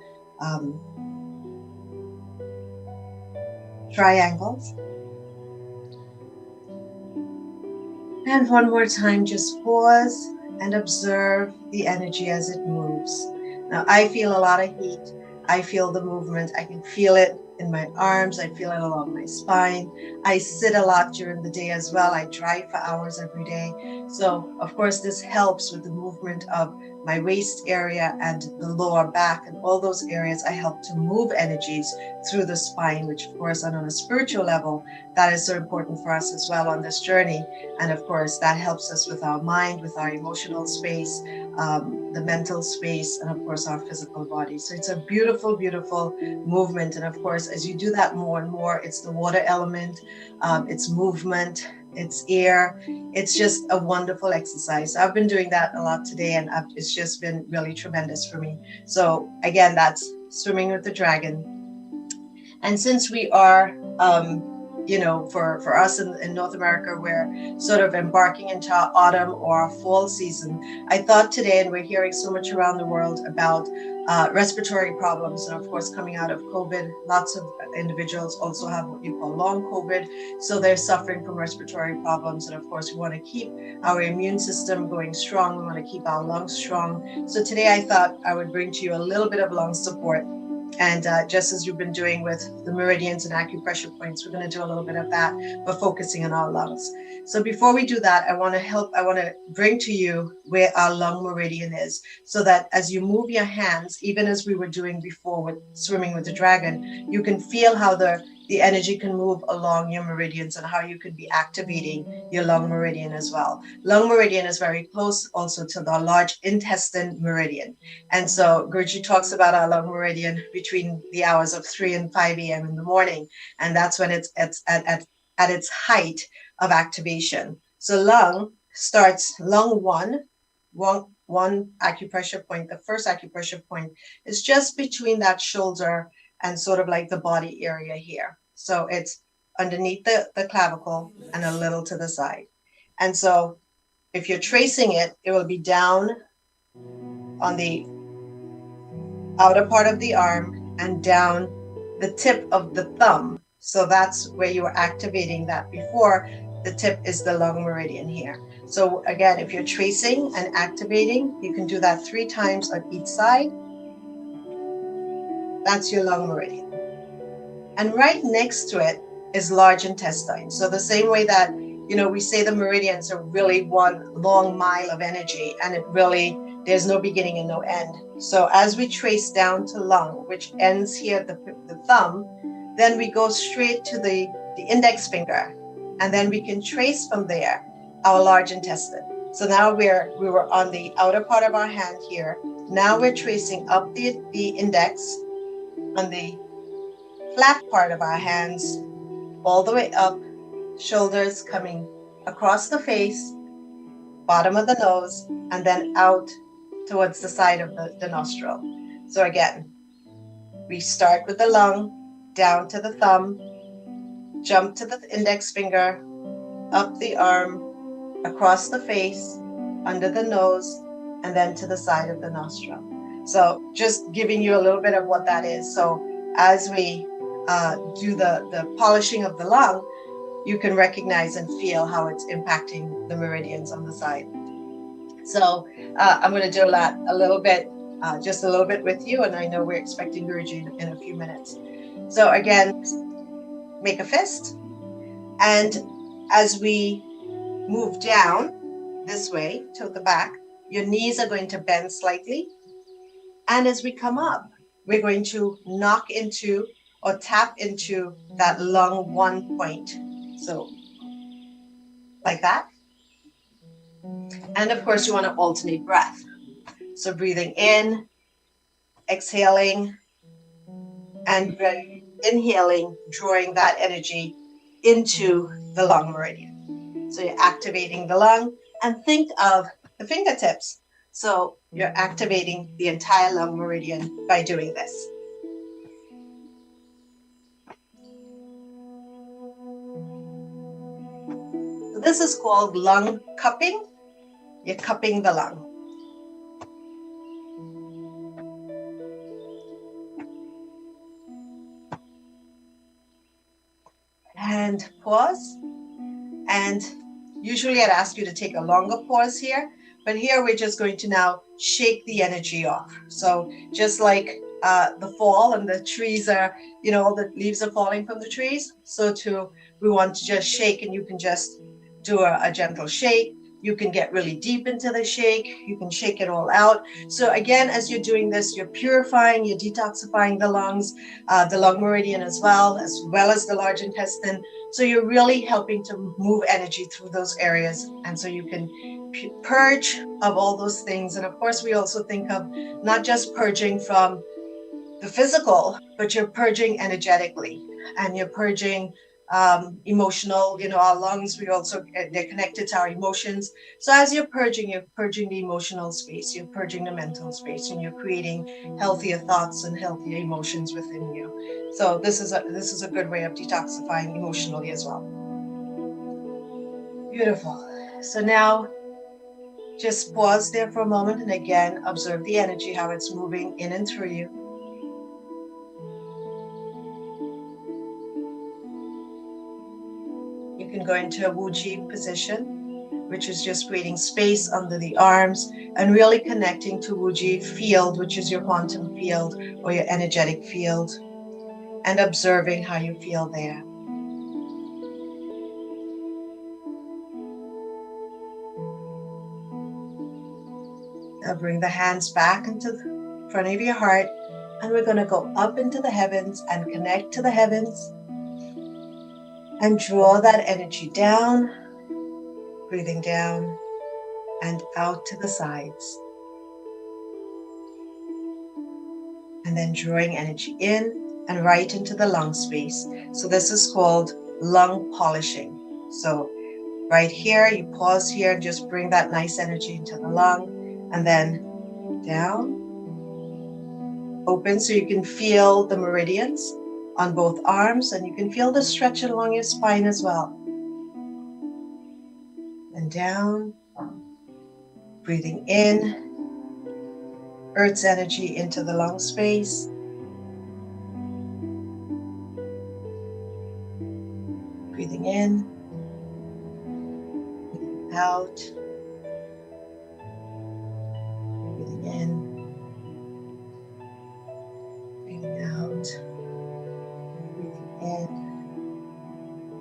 triangles. And one more time, just pause and observe the energy as it moves. Now I feel a lot of heat. I feel the movement. I can feel it in my arms. I feel it along my spine. I sit a lot during the day as well. I drive for hours every day. So, of course, this helps with the movement of my waist area and the lower back and all those areas. I help to move energies through the spine, which, of course, on a spiritual level, that is so important for us as well on this journey. And of course, that helps us with our mind, with our emotional space, the mental space, and of course, our physical body. So it's a beautiful, beautiful movement. And of course, as you do that more and more, it's the water element, it's movement, it's air. It's just a wonderful exercise. I've been doing that a lot today, and it's just been really tremendous for me. So again, that's swimming with the dragon. And since we are, for us in North America, we're sort of embarking into our autumn or our fall season, I thought today, and we're hearing so much around the world about respiratory problems. And of course, coming out of COVID, lots of individuals also have what you call long COVID. So they're suffering from respiratory problems. And of course, we want to keep our immune system going strong. We want to keep our lungs strong. So today I thought I would bring to you a little bit of lung support. And just as you've been doing with the meridians and acupressure points, we're going to do a little bit of that, but focusing on our lungs. So before we do that, I want to bring to you where our lung meridian is, so that as you move your hands, even as we were doing before with swimming with the dragon, you can feel how the energy can move along your meridians and how you could be activating your lung meridian as well. Lung meridian is very close also to the large intestine meridian. And so Guruji talks about our lung meridian between the hours of 3 and 5 a.m. in the morning. And that's when it's at its height of activation. So lung one acupressure point, the first acupressure point is just between that shoulder and sort of like the body area here. So it's underneath the clavicle and a little to the side. And so if you're tracing it, it will be down on the outer part of the arm and down the tip of the thumb. So that's where you were activating that before. The tip is the lung meridian here. So again, if you're tracing and activating, you can do that 3 times on each side. That's your lung meridian. And right next to it is large intestine. So the same way that, we say the meridians are really one long mile of energy, and there's no beginning and no end. So as we trace down to lung, which ends here at the thumb, then we go straight to the index finger, and then we can trace from there our large intestine. So now we were on the outer part of our hand here. Now we're tracing up the index on the flat part of our hands, all the way up, shoulders coming across the face, bottom of the nose, and then out towards the side of the nostril. So again, we start with the lung, down to the thumb, jump to the index finger, up the arm, across the face, under the nose, and then to the side of the nostril. So just giving you a little bit of what that is. So as we do the polishing of the lung, you can recognize and feel how it's impacting the meridians on the side. So I'm going to do that just a little bit with you, and I know we're expecting Guruji in a few minutes. So again, make a fist, and as we move down this way to the back, your knees are going to bend slightly, and as we come up, we're going to knock into or tap into that lung 1 point. So like that. And of course, you want to alternate breath. So breathing in, exhaling, and inhaling, drawing that energy into the lung meridian. So you're activating the lung, and think of the fingertips. So you're activating the entire lung meridian by doing this. So this is called lung cupping. You're cupping the lung. And pause. And usually I'd ask you to take a longer pause here, but here we're just going to now shake the energy off. So just like the fall, and the trees are, all the leaves are falling from the trees. So we want to just shake, and you can just do a gentle shake. You can get really deep into the shake. You can shake it all out. So again, as you're doing this, you're purifying, you're detoxifying the lungs, the lung meridian as well as the large intestine. So you're really helping to move energy through those areas. And so you can purge of all those things. And of course, we also think of not just purging from the physical, but you're purging energetically, and you're purging emotional. Our lungs, they're connected to our emotions. So as you're purging the emotional space, you're purging the mental space, and you're creating healthier thoughts and healthier emotions within you. So this is a good way of detoxifying emotionally as well. Beautiful. So now just pause there for a moment, and again observe the energy, how it's moving in and through you. You can go into a Wuji position, which is just creating space under the arms and really connecting to Wuji field, which is your quantum field or your energetic field, and observing how you feel there. Now bring the hands back into the front of your heart, and we're going to go up into the heavens and connect to the heavens and draw that energy down, breathing down and out to the sides. And then drawing energy in and right into the lung space. So this is called lung polishing. So right here, you pause here and just bring that nice energy into the lung, and then down, open so you can feel the meridians on both arms, and you can feel the stretch along your spine as well. And down, breathing in Earth's energy into the lung space. Breathing in, breathing out, breathing in, breathing out, breathing in,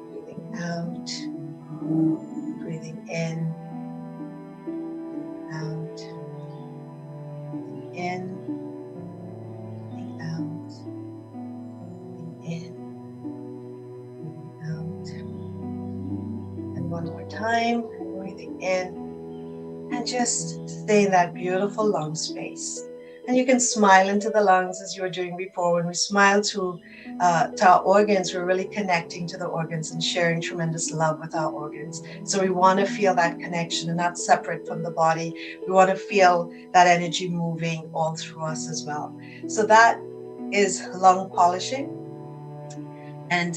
breathing out, breathing in, out, breathing in, breathing out, breathing in, breathing out. And one more time, breathing in, and just stay in that beautiful lung space. And you can smile into the lungs as you were doing before. When we smile to our organs, we're really connecting to the organs and sharing tremendous love with our organs. So we want to feel that connection and not separate from the body. We want to feel that energy moving all through us as well. So that is lung polishing. And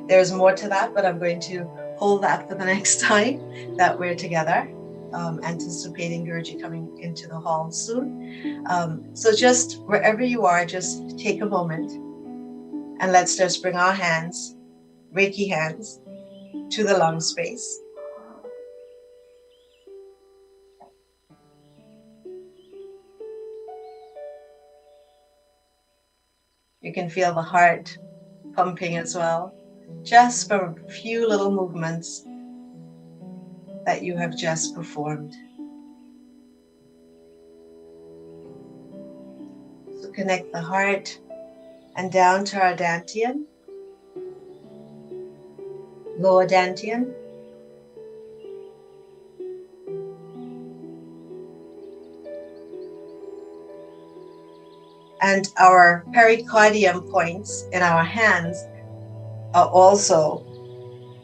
there's more to that, but I'm going to hold that for the next time that we're together. Anticipating Gurji coming into the hall soon. So just wherever you are, just take a moment and let's just bring our hands, Reiki hands, to the lung space. You can feel the heart pumping as well, just from a few little movements that you have just performed. So connect the heart and down to our dantian, lower dantian, and our pericardium points in our hands are also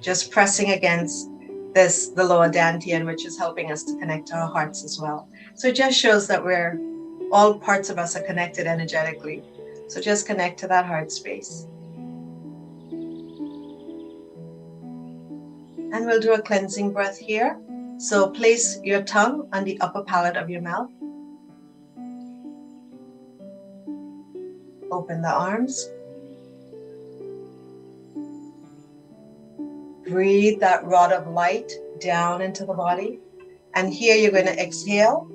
just pressing against the lower dantian, which is helping us to connect to our hearts as well. So it just shows that all parts of us are connected energetically. So just connect to that heart space. And we'll do a cleansing breath here. So place your tongue on the upper palate of your mouth. Open the arms. Breathe that rod of light down into the body. And here you're going to exhale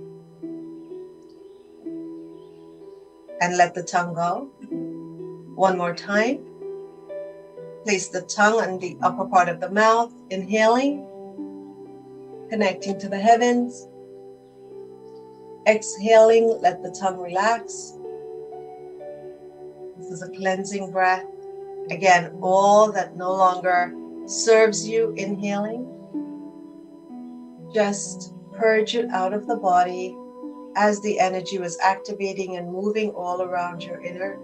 and let the tongue go. One more time. Place the tongue on the upper part of the mouth, inhaling, connecting to the heavens. Exhaling, let the tongue relax. This is a cleansing breath. Again, all that no longer serves you, inhaling. Just purge it out of the body as the energy was activating and moving all around your inner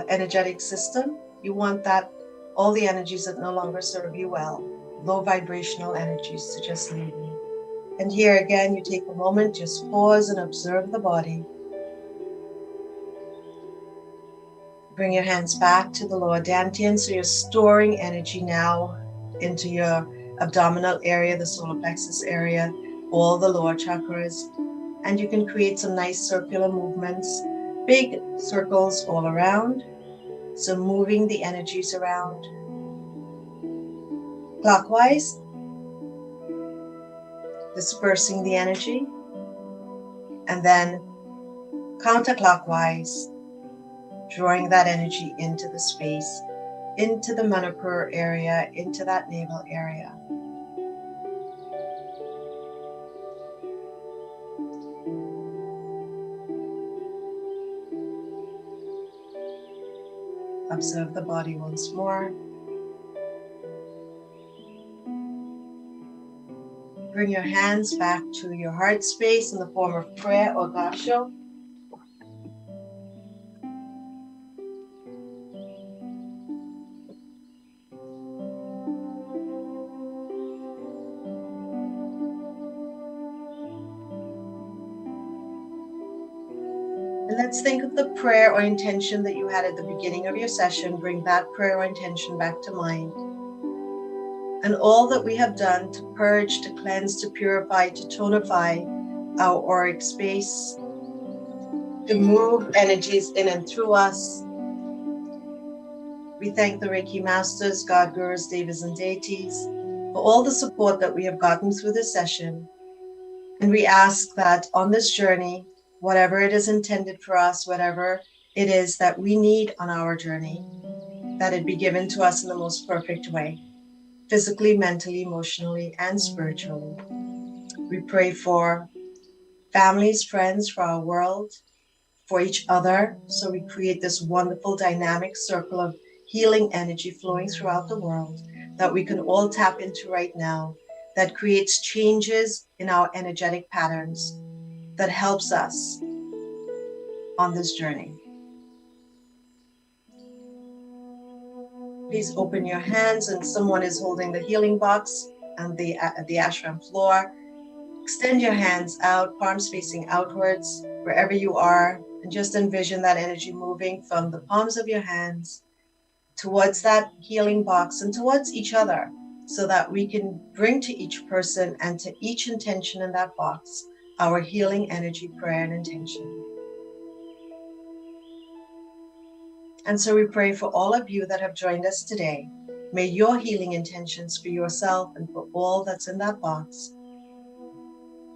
energetic system. You want that, all the energies that no longer serve you well, low vibrational energies, to just leave you. And here again, you take a moment, just pause and observe the body. Bring your hands back to the lower dantian. So you're storing energy now into your abdominal area, the solar plexus area, all the lower chakras. And you can create some nice circular movements, big circles all around. So moving the energies around. Clockwise, dispersing the energy. And then counterclockwise, drawing that energy into the space, into the Manipur area, into that navel area. Observe the body once more. Bring your hands back to your heart space in the form of prayer or gasho. And let's think of the prayer or intention that you had at the beginning of your session. Bring that prayer or intention back to mind. And all that we have done to purge, to cleanse, to purify, to tonify our auric space, to move energies in and through us. We thank the Reiki Masters, God Gurus, Devas, and Deities for all the support that we have gotten through this session. And we ask that on this journey, whatever it is intended for us, whatever it is that we need on our journey, that it be given to us in the most perfect way, physically, mentally, emotionally, and spiritually. We pray for families, friends, for our world, for each other. So we create this wonderful dynamic circle of healing energy flowing throughout the world that we can all tap into right now, that creates changes in our energetic patterns, that helps us on this journey. Please open your hands, and someone is holding the healing box on the ashram floor. Extend your hands out, palms facing outwards, wherever you are, and just envision that energy moving from the palms of your hands towards that healing box and towards each other, so that we can bring to each person and to each intention in that box our healing energy, prayer, and intention. And so we pray for all of you that have joined us today. May your healing intentions for yourself and for all that's in that box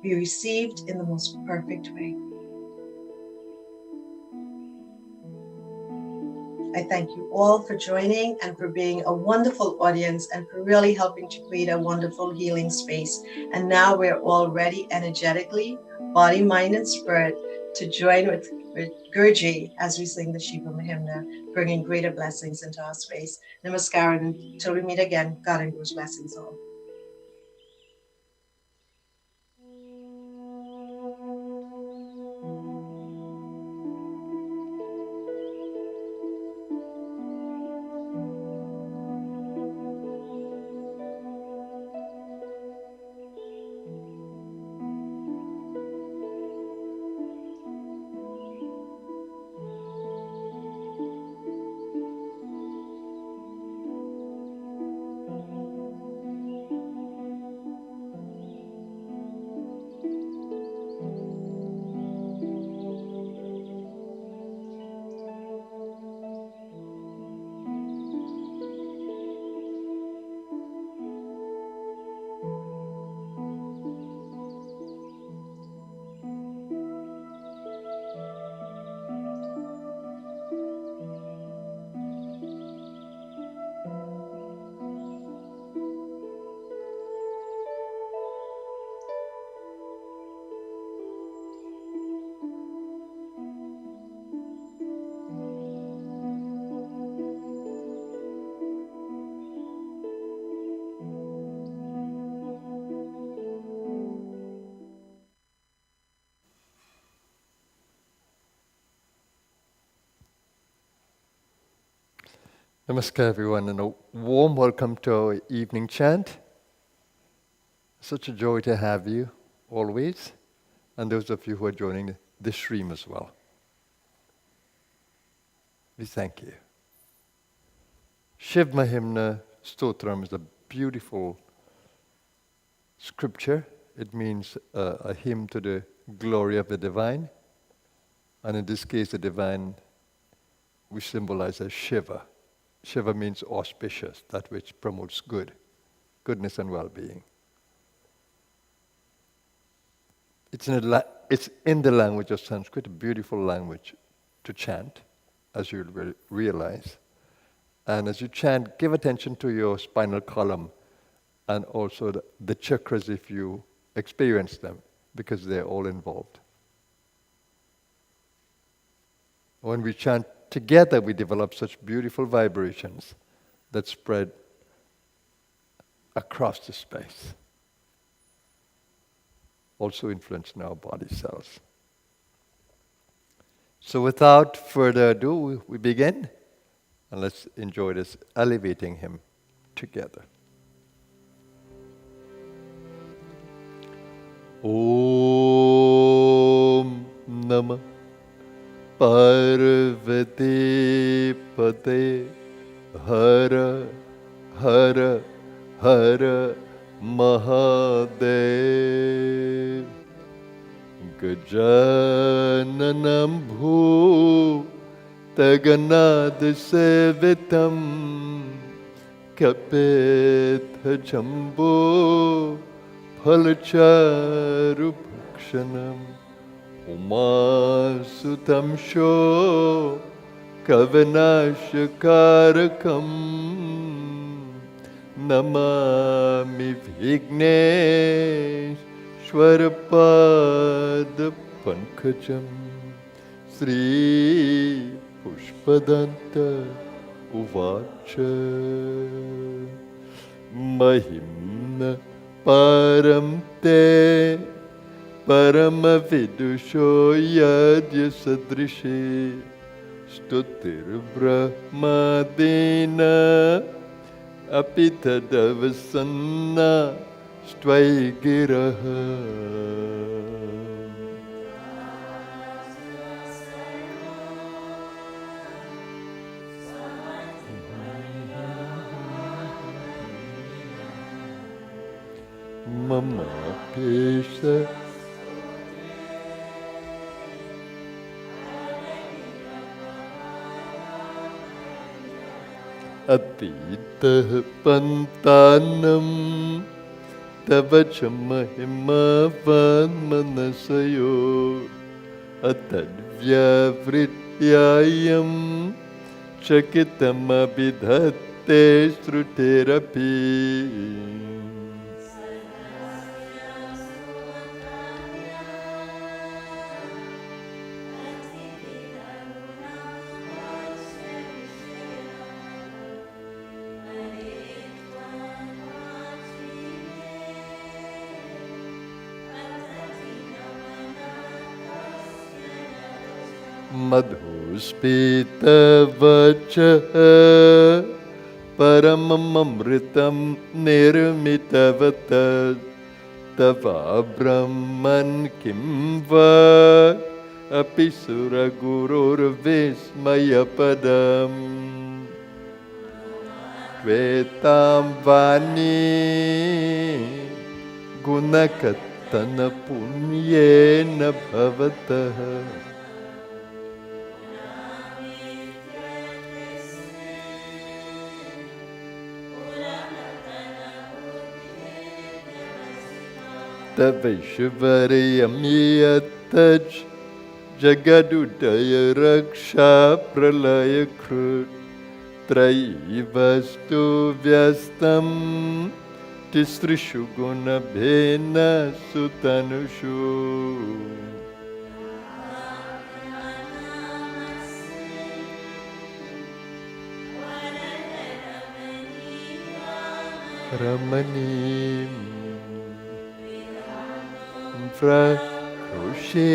be received in the most perfect way. I thank you all for joining and for being a wonderful audience and for really helping to create a wonderful healing space. And now we're all ready energetically, body, mind, and spirit, to join with Gurji as we sing the Shiva Mahimnah, bringing greater blessings into our space. Namaskar, and until we meet again, God and Guru's blessings all. Namaskar, everyone, and a warm welcome to our evening chant. Such a joy to have you always, and those of you who are joining this stream as well. We thank you. Shiv Mahimnah Stotram is a beautiful scripture. It means a hymn to the glory of the divine, and in this case, the divine we symbolize as Shiva. Shiva means auspicious, that which promotes goodness and well-being. It's in the language of Sanskrit, a beautiful language to chant, as you'll realize. And as you chant, give attention to your spinal column and also the chakras if you experience them, because they're all involved. When we chant together, we develop such beautiful vibrations that spread across the space, also influencing our body cells. So without further ado, we begin, and let's enjoy this elevating hymn together. Om Namah Parvati Pate Hara Hara Hara Mahadev Gajananam Bhutaganad Sevitam Kapetha Jambo Phalcharu Bhakshanam Umasutam Sho Kavanashakarakam Namami Vigneshwarapada Pankajam Sri Pushpadanta Uvacha Mahimnah Param Te Paramavidusho Yadya Sadrishi Stutir Brahmadena Apitadavasanna Stvayagiraha Mama Pesha Atitah Pantanam Tavacha Mahima Vanmanasayo Atadvyavrityayam Chakitam Abhidhatte Sruterapi Madhuspita vacha paramamamritam nirmitavata tava brahman kimva apisura gurur vismayapadam Tvetam vani gunakatana punyena bhavataha Tavaishvariyam yataj jagadudaya raksha pralaya krut Traivastu vyastam tisrishu gunabhena sutanushu Ramanim Vrahushe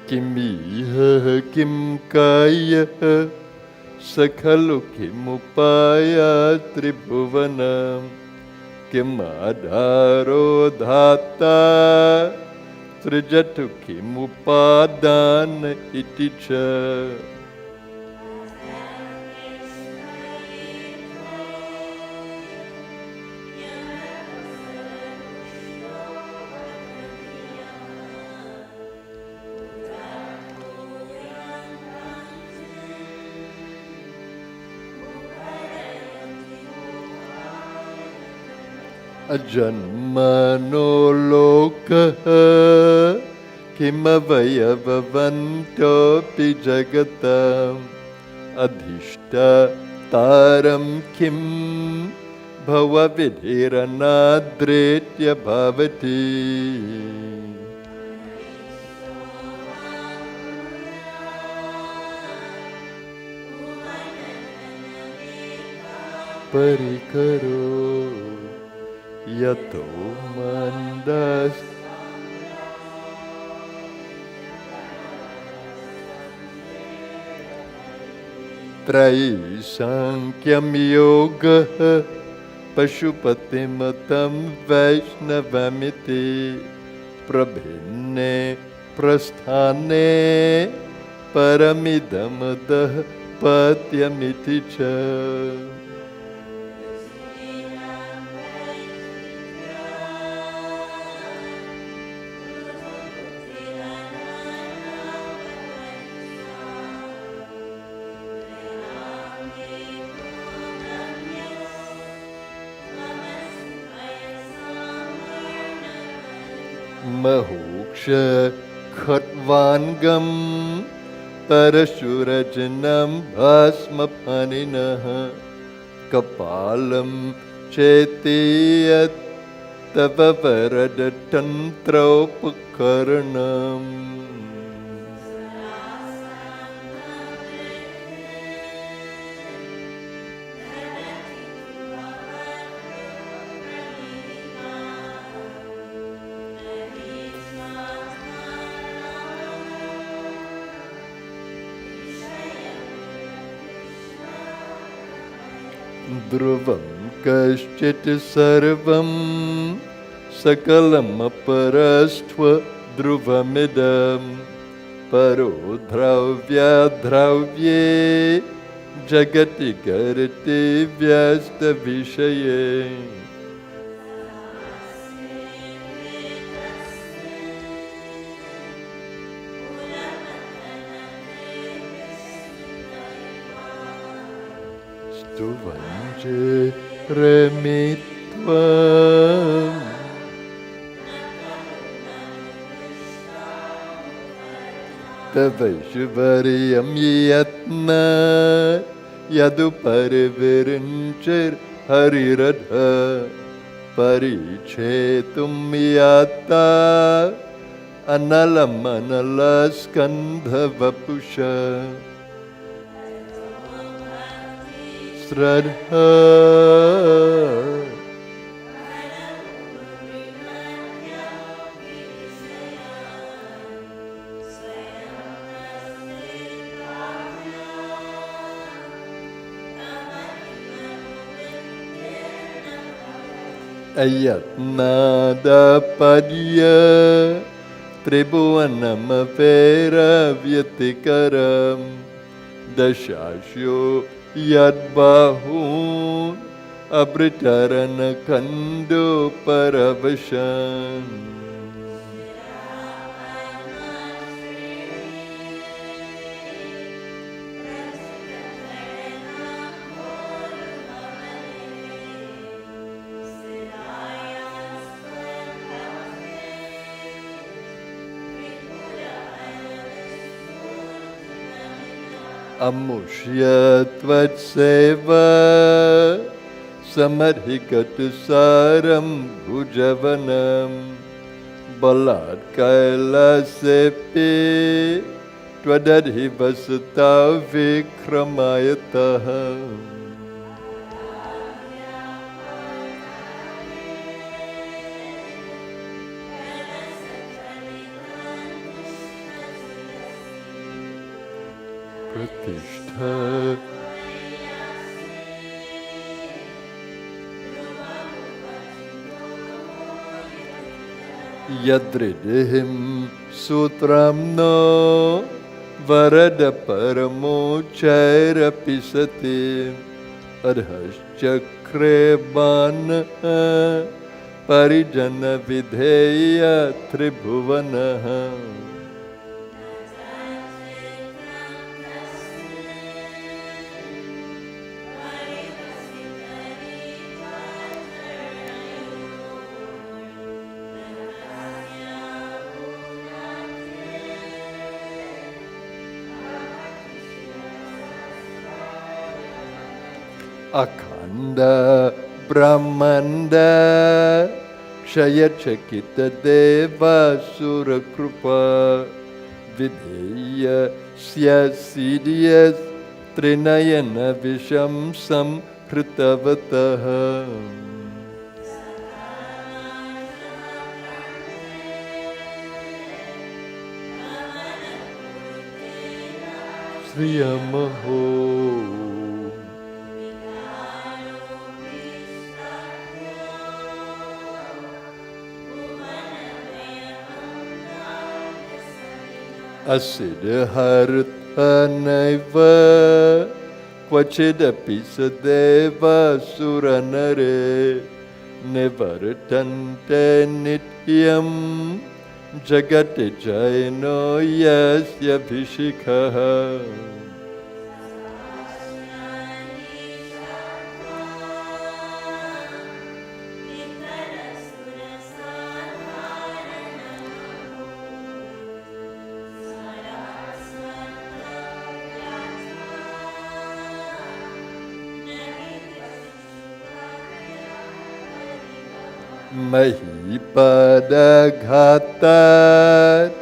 Kimihah kim kayah sakhalu kimupaya tribhuvanam kim adharo dhata srijatu kimupadana iti cha. Ajanmano lokaha kimavayavavanto pi jagatam adhishta taram kim bhavavidhiranadretya bhavati. Parikaro yato mandas Trai sankyam yoga pashupatimatam vaishnavamiti prabhinne prasthane paramidamadah patyamiti cha. Mahoksha khatvangam parashurajanam bhasmapaninaha kapalam chetiyat tava varadatantraupakarnam. Dhruvam kaschit sarvam sakalam aparastva dhruvamidam paro dravya dravye jagati karti vyasta vishaye. Stuvanje remitvam tavaishvariyam yatna yadu parivirinchir hariradha parichetum yata analam analaskandha vapusha. Shraddha ayatnada padya tribhuvanamavera vyatikaram dashashyo yadbahun abhitarana kando paravashan. Amushya tvatseva samadhikatu saram bhujavanam balat kailasepi twadadhi vasata vikramayataha. Pratishtha Yadridihim Sutramno Varada Paramo Chaira Pisati Adhaschakre Bana Parijana Videya Tribhuvanaha Akhanda Brahmanda Kshayachakita Deva Sura Krupa Videya Syasidyas Trinayana Vishamsam Kritavataha Sriyamaho Asidharthanaiva Kvachidapi sadeva suranare Nivartante nityam Jagate jaino yasya bhishikaha Mahipadaghatat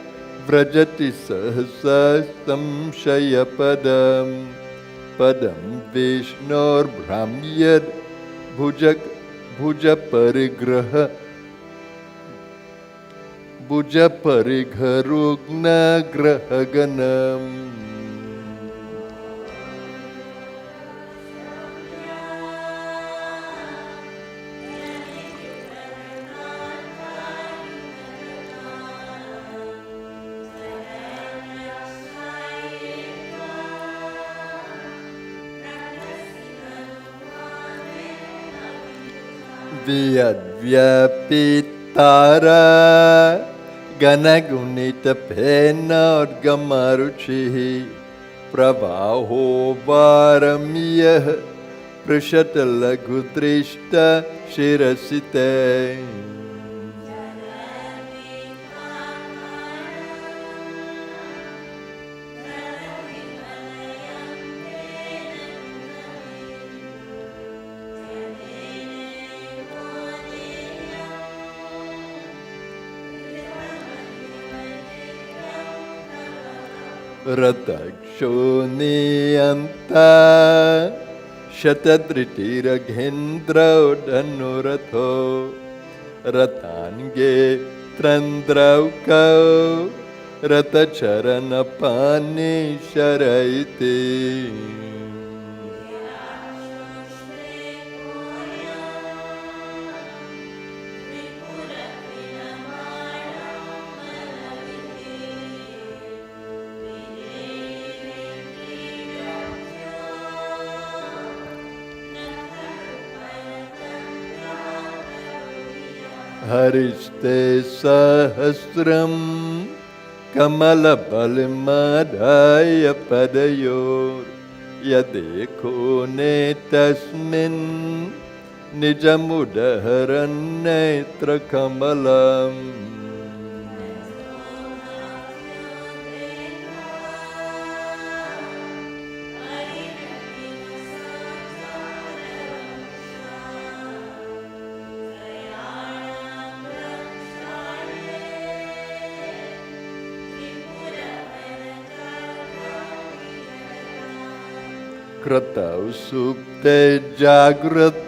Vrajati sahasa samshayapadam Padam Vishnor Brahmyad Bhuja Parigraha Bhuja Parigharugna Grahaganam Vyadvyapitara Ganagunita Pena Gamaruchi Pravaho Varamya Prashatala Gutrishta Shirasite Ratakshoniyanta Shatadritiraghendra Dhanuratho Ratange Trandraukau Ratacharanapani Sharaiti Hariste Sahasram Kamala Balimadaya Padayor Yadeko Netasmin Nijamudaharan Netra Kamalam Kratau supte jagrat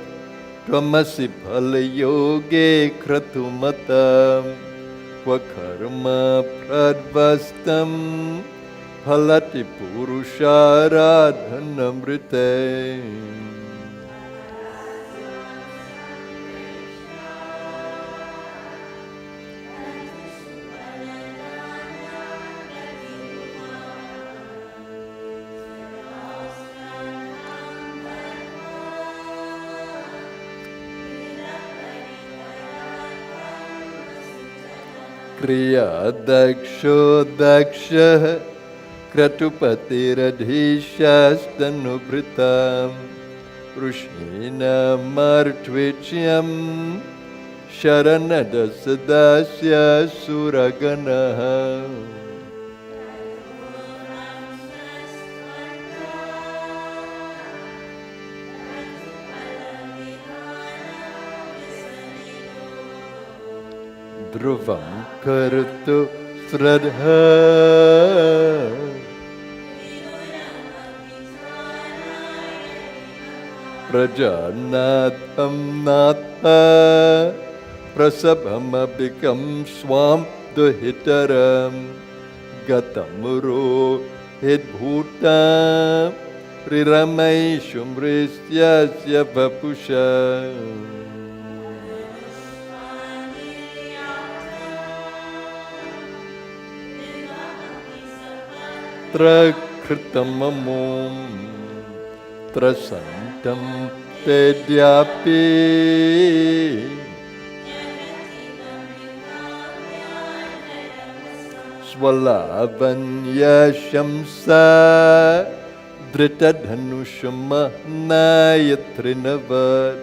Tvamasi phala yoge kratumatam Kvakarma pradvastam Phalati Purusharadhanamrite. Kriya daksho dakshah kratupatiradishasthanubritam Rushina martvityam sharanadasadasya suraganaha. Dhruvam kartu sradha prajanatam natha prasabhamabhikam swam duhitaram gatamuro hidbhutam riramai shumrisyasya vapusha. Trakhritamamum trasantam tedyapi swalavanya shamsa dritadhanushamahnayatrinavat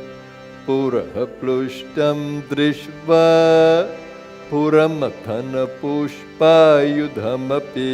purah plushtam drishva puramathana pushpayudhamapi.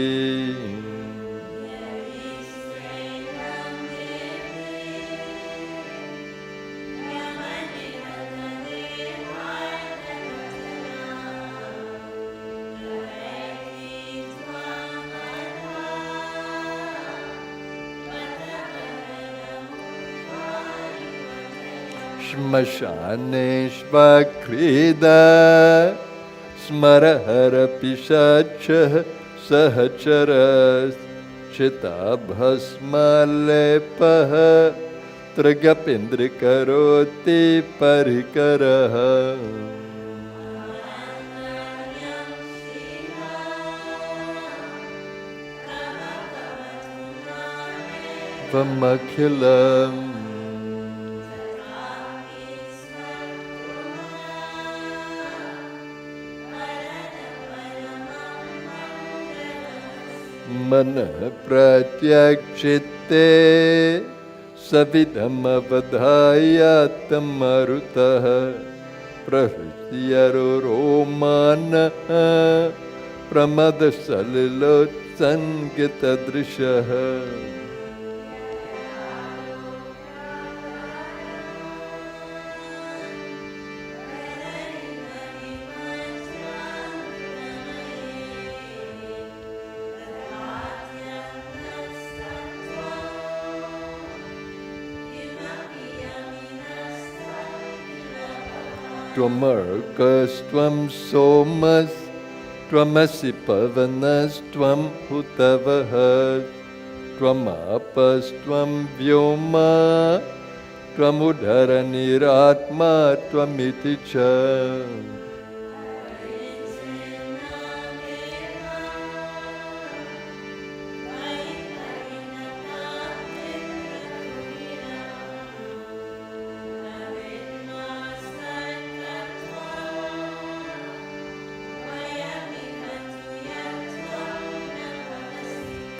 Shmashaneshvakrida Smarahara Pishachah Sahacharas Chitabhasmalepah Tragapindrikaroti Parikaraha. Vamakhilam Mana pratyakshite savidham avadhayatam marutaha prahristiyaroromana pramadasalilot sangitadrishaha. Tvamarkas tvam somas tvamasi pavanas tvam hutavahas tvamapas tvam vyoma tvamudharaniratma tvamiti cha.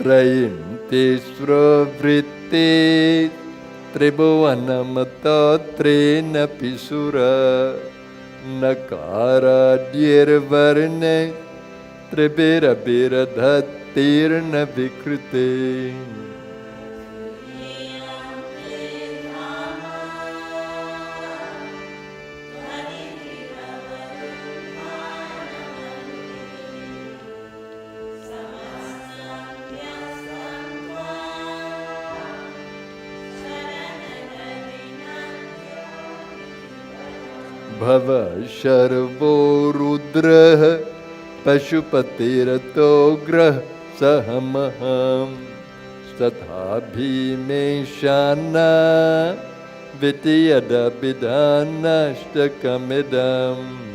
Trayinti svravritti tribhuvanamato trina pisura nakara dirvarne tribirabira dhattirna vikriti. Bhava Sharvo Rudrah Pashupatirato Grah सहमहं तथा भीमेशाना विद्यदभिधानष्टकमिदम्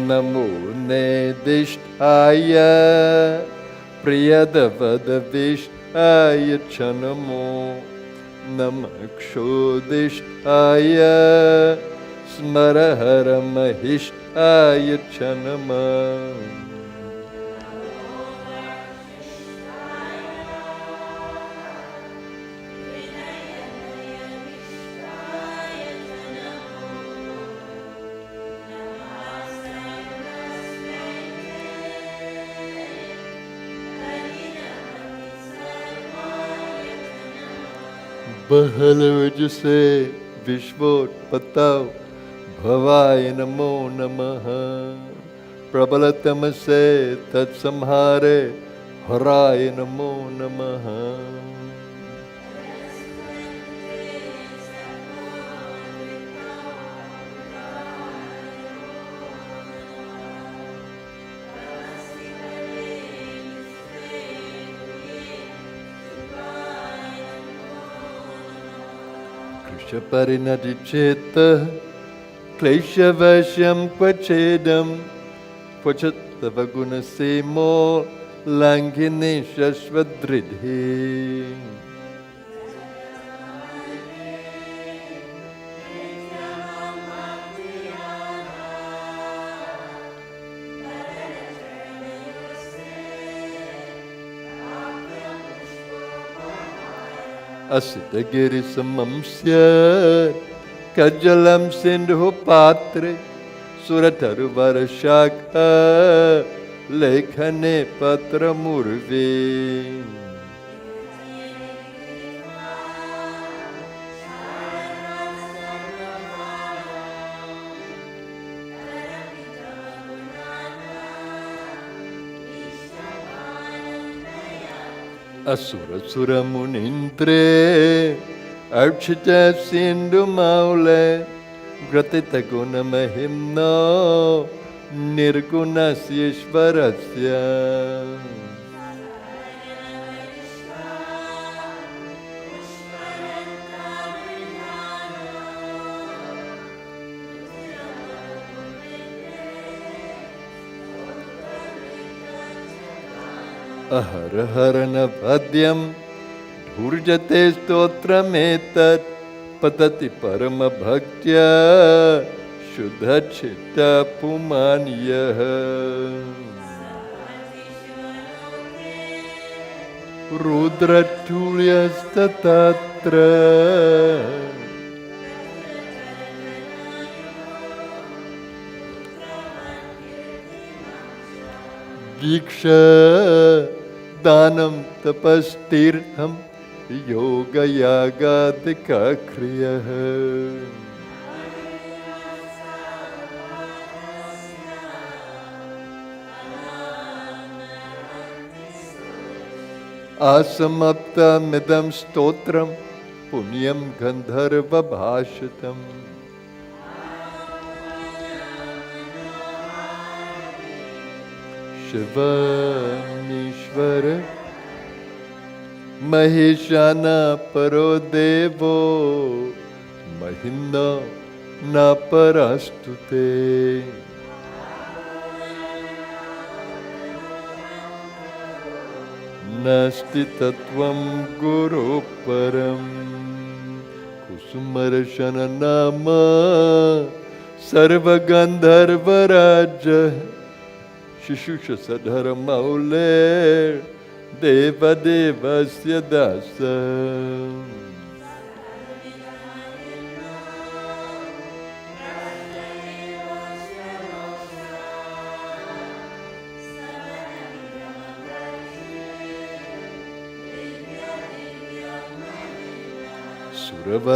नमो नेदिष्ठाय प्रियदवदविष्टाय च नमो नमः क्षोदिष्ठाय स्मरहरमहिष्ठाय च नमः बहलवज से विश्वोत्पत्तौ भवाय नमो नमः प्रबलतम से तत्संहारे हराय नमो नमः परिणतिचेतः क्लेशवश्यं क्वचेदं क्वचित् तव गुणसीमो लङ्घिनी शश्वदृढि असितगिरिसमं स्यात् कज्जलं सिन्धुः पात्रे सुरतरुवरशाखा लेखने पत्रमुर्वे असुरसुरमुनीन्द्रे अर्चित सिन्धुमौले ग्रथितगुणमहिम्नो निर्गुणस्येश्वरस्य अहरहरनपद्यं धूर्जते स्तोत्रमेतत् पतति परमभक्त्या शुद्धचित्तः पुमान् यः रुद्रतुल्यस्ततत्र दीक्षा दानं तपस्तीर्थं योगयागादिकक्रियः असमाप्तमिदं स्तोत्रं पुण्यं गन्धर्वभाषितम् शिवमीश्वर महेशाना परो देवो महिम्ना न परस्तुते नास्ति तत्त्वं गुरु परं कुसुमर्शन नाम सर्वगन्धर्वराज शिशुषधरमौले देवदेवस्य दास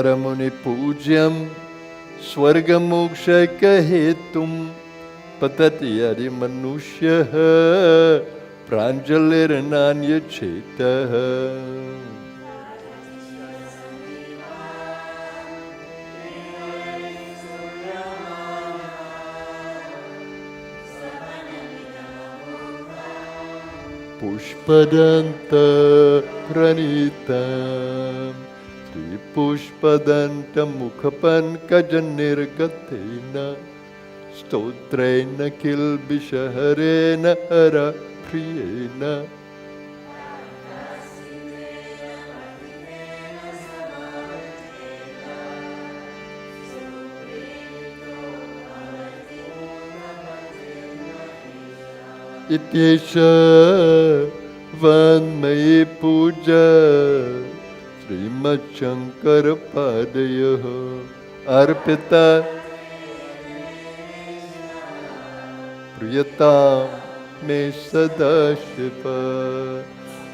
सुरवरमुनिपूज्यं स्वर्गमोक्षकहेतुं पतति यदि मनुष्यः प्राञ्जलिर्नान्यच्छेदः पुष्पदन्तप्रणीतम् श्रीपुष्पदन्तमुखपङ्कजनिर्गतेन स्तोत्रेण किल्बिषहरेण हरप्रियेण इत्येष वन्मयी पूजा श्रीमच्छङ्करपादयोः अर्पिता प्रियतां मे सदा शिव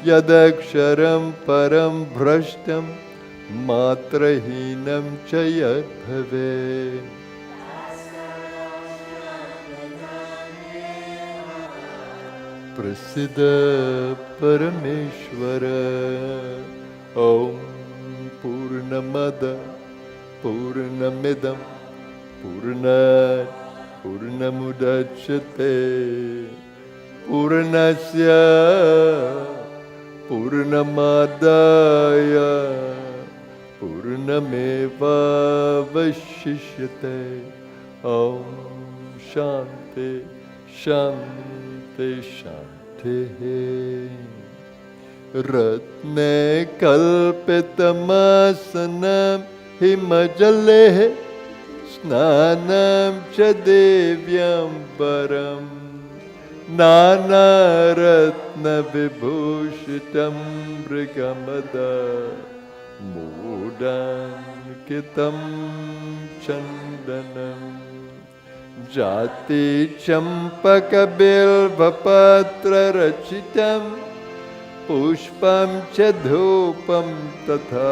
यदक्षरं परं भ्रष्टं मात्रहीनं च यद्भवेत् प्रसीद परमेश्वर ॐ पूर्णमद पूर्णमिदं पूर्णात् पूर्णमुदच्यते पूर्णस्य पूर्णमादाय पूर्णमेवावशिष्यते ॐ शान्ति शान्ति शान्तिः रत्ने कल्पितमासनं हिमजले स्नानं च देव्यम्बरं नानारत्नविभूषितं मृगमद मूडाङ्कितं चन्दनं जाति चम्पकबिल्वपत्ररचितं पुष्पं च धूपं तथा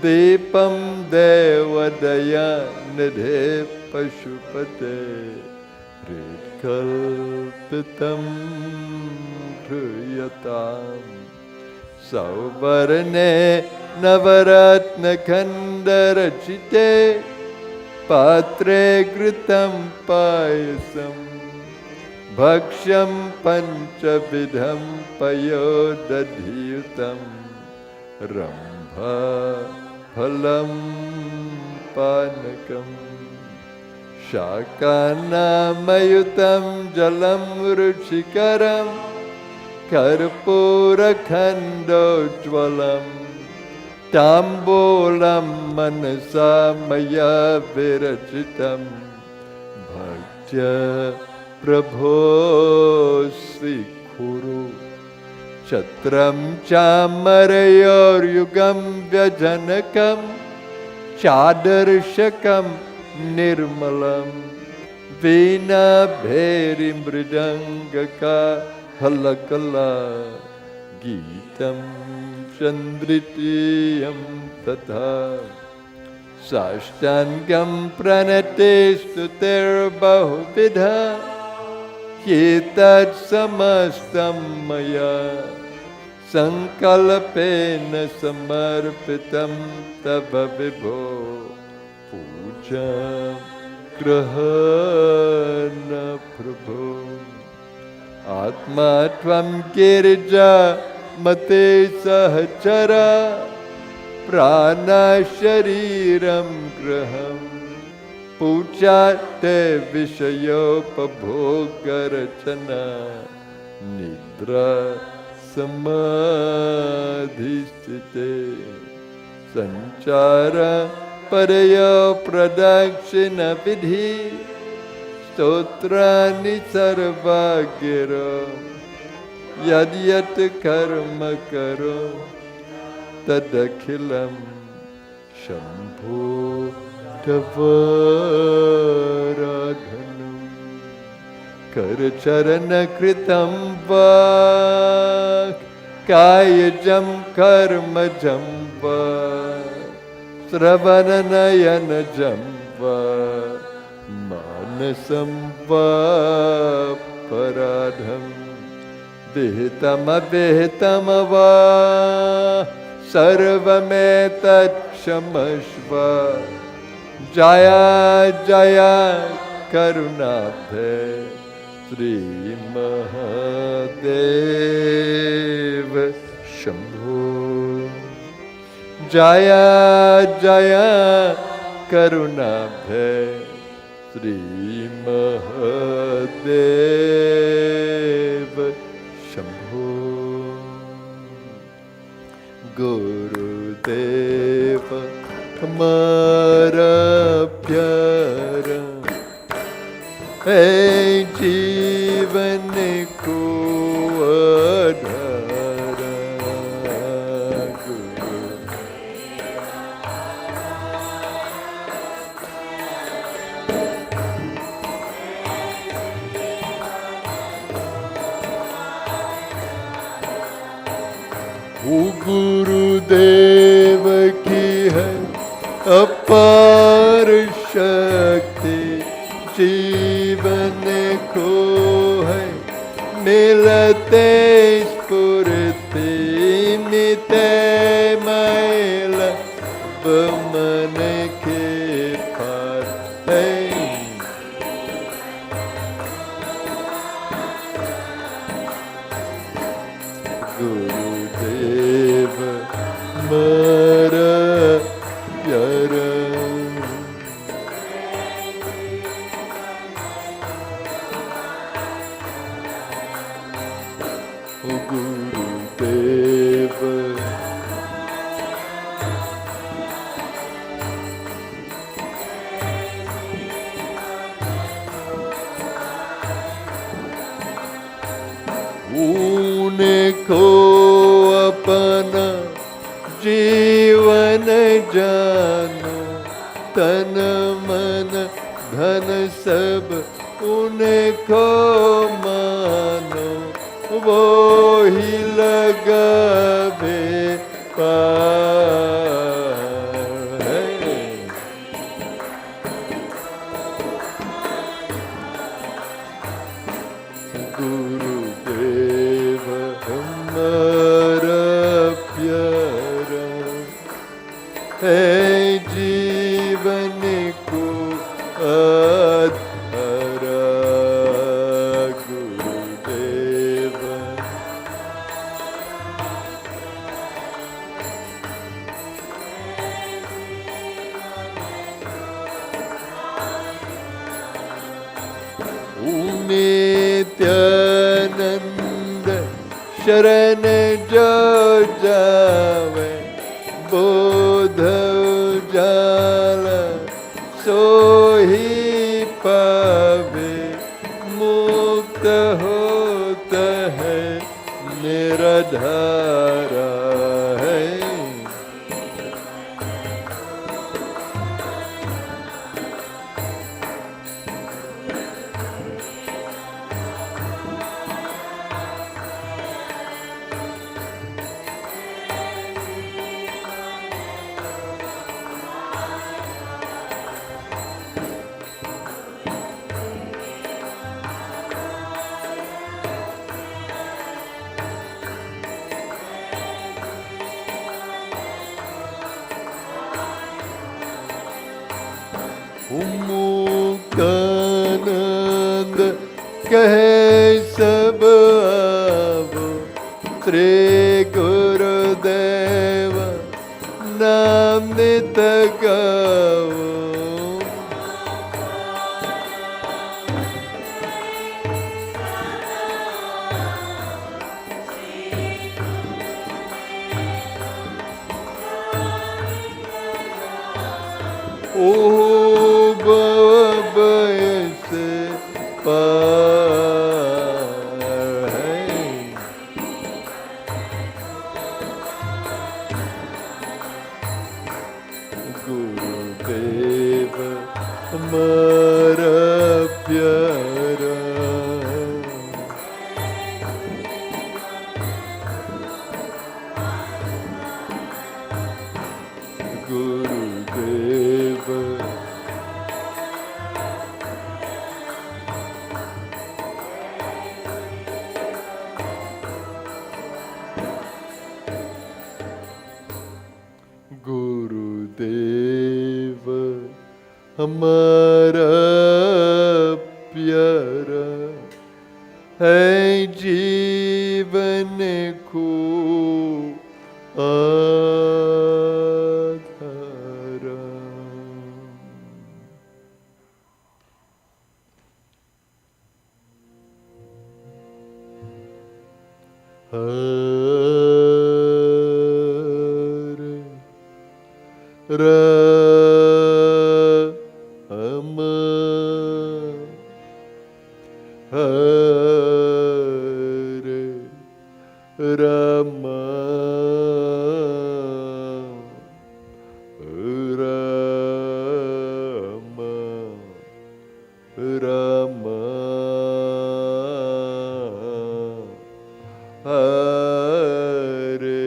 दीपं देवदयानिधे पशुपते हृत्कल्पितं ह्रूयताम् सौवर्णे नवरत्नखण्डरचिते पात्रे घृतं पायसं भक्ष्यं पञ्चविधं पयोदधियुतं रम्भा फलं पानकं शाकानामयुतं जलं रुचिकरं कर्पूरखण्डोज्ज्वलं ताम्बूलं मनसा मया विरचितं भक्त्या प्रभो स्वीकुरु छत्रं चामरयोर्युगं व्यजनकं चादर्शकं निर्मलं वीणाभैरीमृदङ्गका हलकला गीतं चन्द्रितीयं तथा साष्टाङ्गं प्रणते स्तुतिर्बहुविधा ह्येतत् समस्तं मया सङ्कल्पेन समर्पितं तव विभो पूजा ग्रहण प्रभो आत्मा त्वं गिरिजा मते सहचरा प्राणशरीरं गृहं पूजा ते विषयोपभोगरचना निद्रा समाधिस्थिते संचार परयो प्रदक्षिणविधि स्तोत्राणि सर्वा गिरो यद्यत् कर्म करो तदखिलं शम्भो तवाराधनं करचरणकृतं वा कायजं कर्मजं वा श्रवणनयनजं वा न संवापराधम् विहितमविहितं वा सर्वमेतत्क्षमस्व जया जया करुणाब्धे श्रीमहादेव शम्भो जया जया करुणाब्धे श्रीमहादेव शम्भो गुरुदेव हमारा प्यारा है जीवन को आधारा वो गुरुदेव की है अपार शक्ति जीवन को है मिलते स्फूर्ति मिटे मैल मन के पार है गुरुदेव मारा प्यारा गुरुदेव उनको अपना जीवन जानो तन मन धन सब उनको मानो वो ही लगावे पार है गुरुदेव हमारा प्यारा है जीवन को आधारा गुरुदेव नित्यानंद शरण जो जावे बोध जाला सो ही पावे मुक्त होता है निराधारा है मुक्तानंद कहे सब आवो श्री गुरुदेव नाम नित गाओ ओ बयस पार है गुरुदेव हमारा प्यारा गुरुदेव देव हमारा प्यारा है जीवन को आधारा। Rama Hare Rama Rama Rama Hare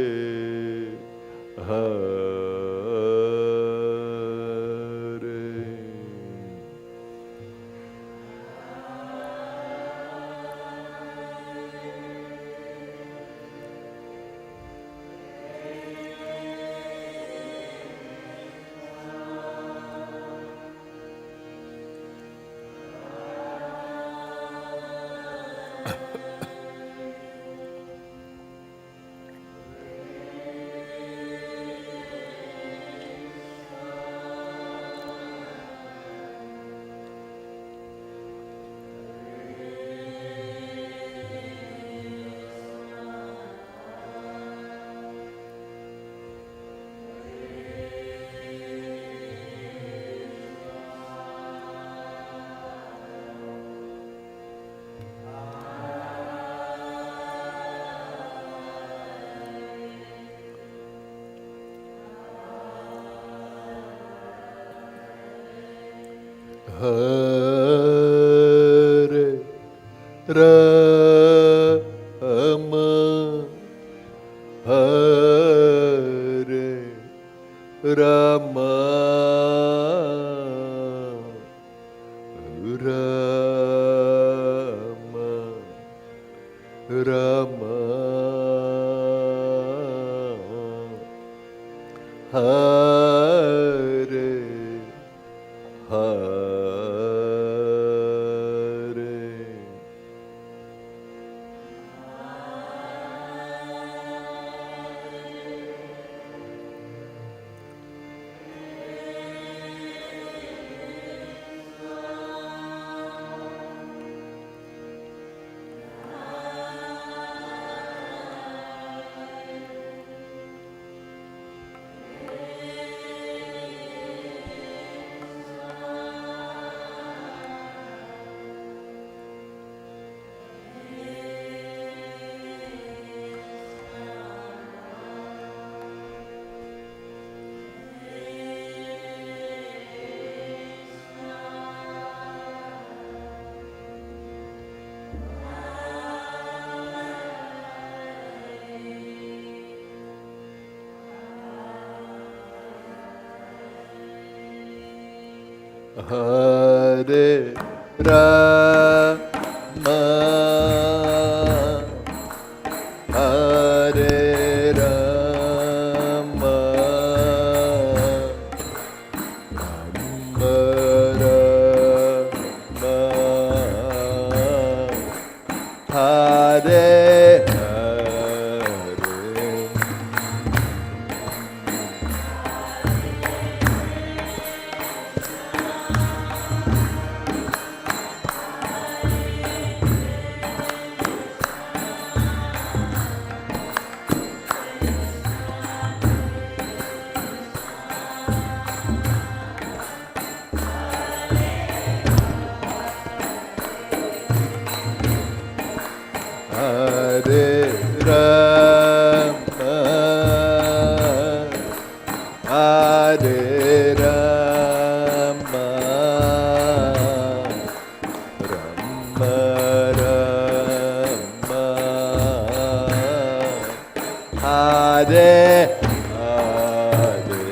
Hare. Hare Rama Hare Rama Rama Rama Hare Hare. Hare Rama Hare Rama Rama Rama Hare Hare Rama Hare Rama Rama Rama Hare Hare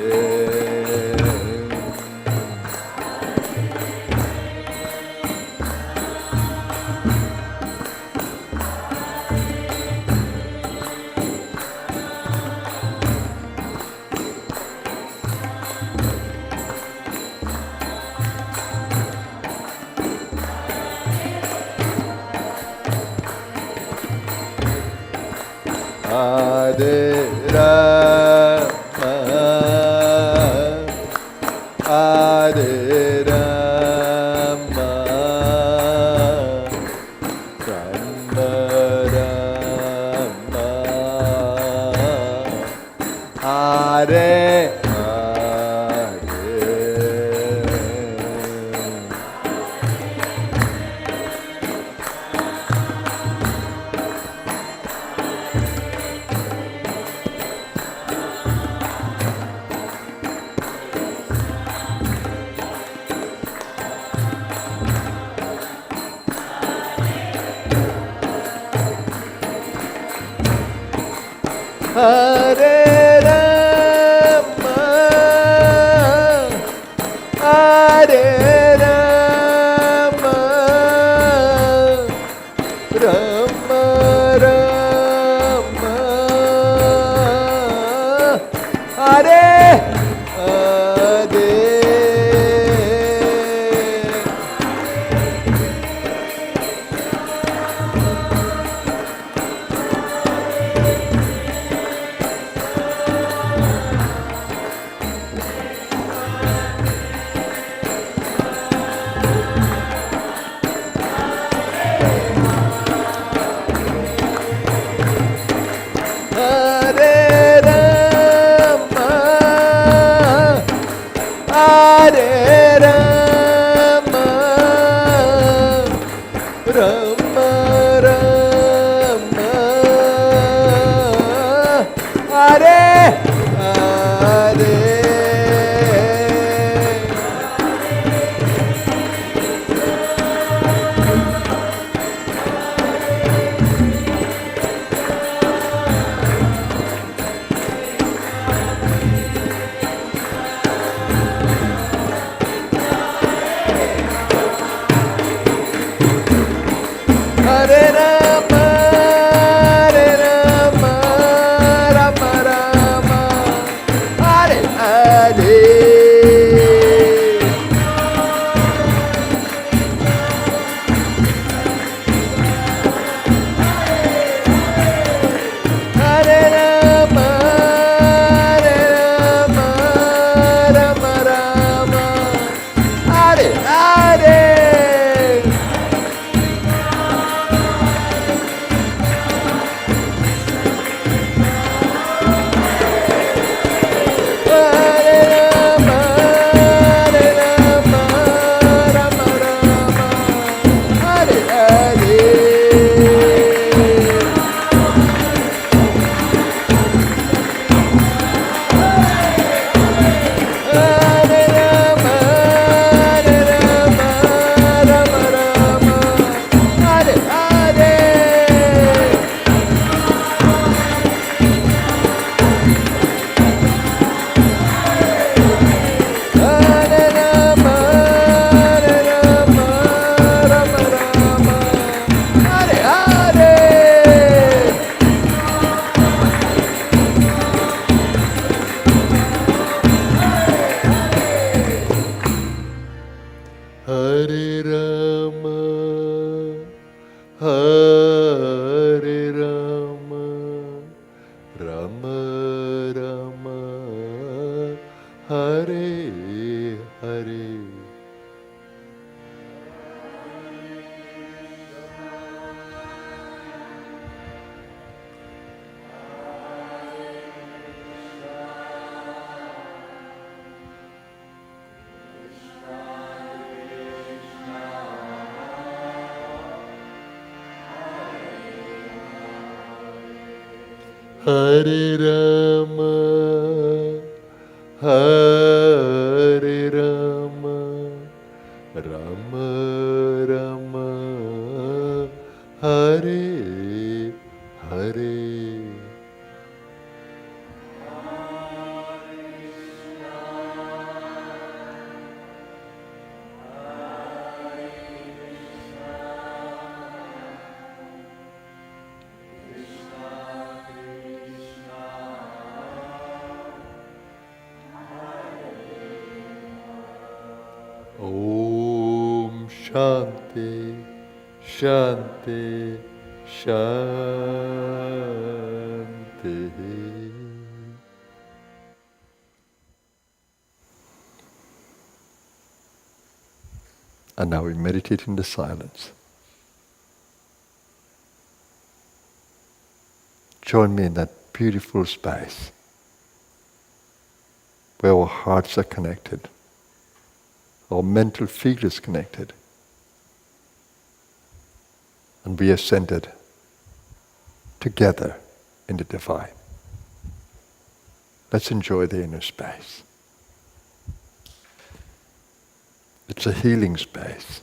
Hare Rama, Hare Rama, Rama Rama, Hare Hare. Hare Rama, Hare Rama, Rama Rama, Hare Hare. Hare Rama, Hare Rama, Rama Rama, Hare Hare. Hare Rama, Hare Rama, Rama Rama, Hare Hare. Hare Rama, Hare Rama, Rama Rama, Hare Hare. Hare Rama, Hare Rama, Rama Rama, Hare Hare. Om Shanti, Shanti, Shanti. And now we meditate in the silence. Join me in that beautiful space where our hearts are connected, our mental field is connected, and we are centered together in the divine. Let's enjoy the inner space. It's a healing space.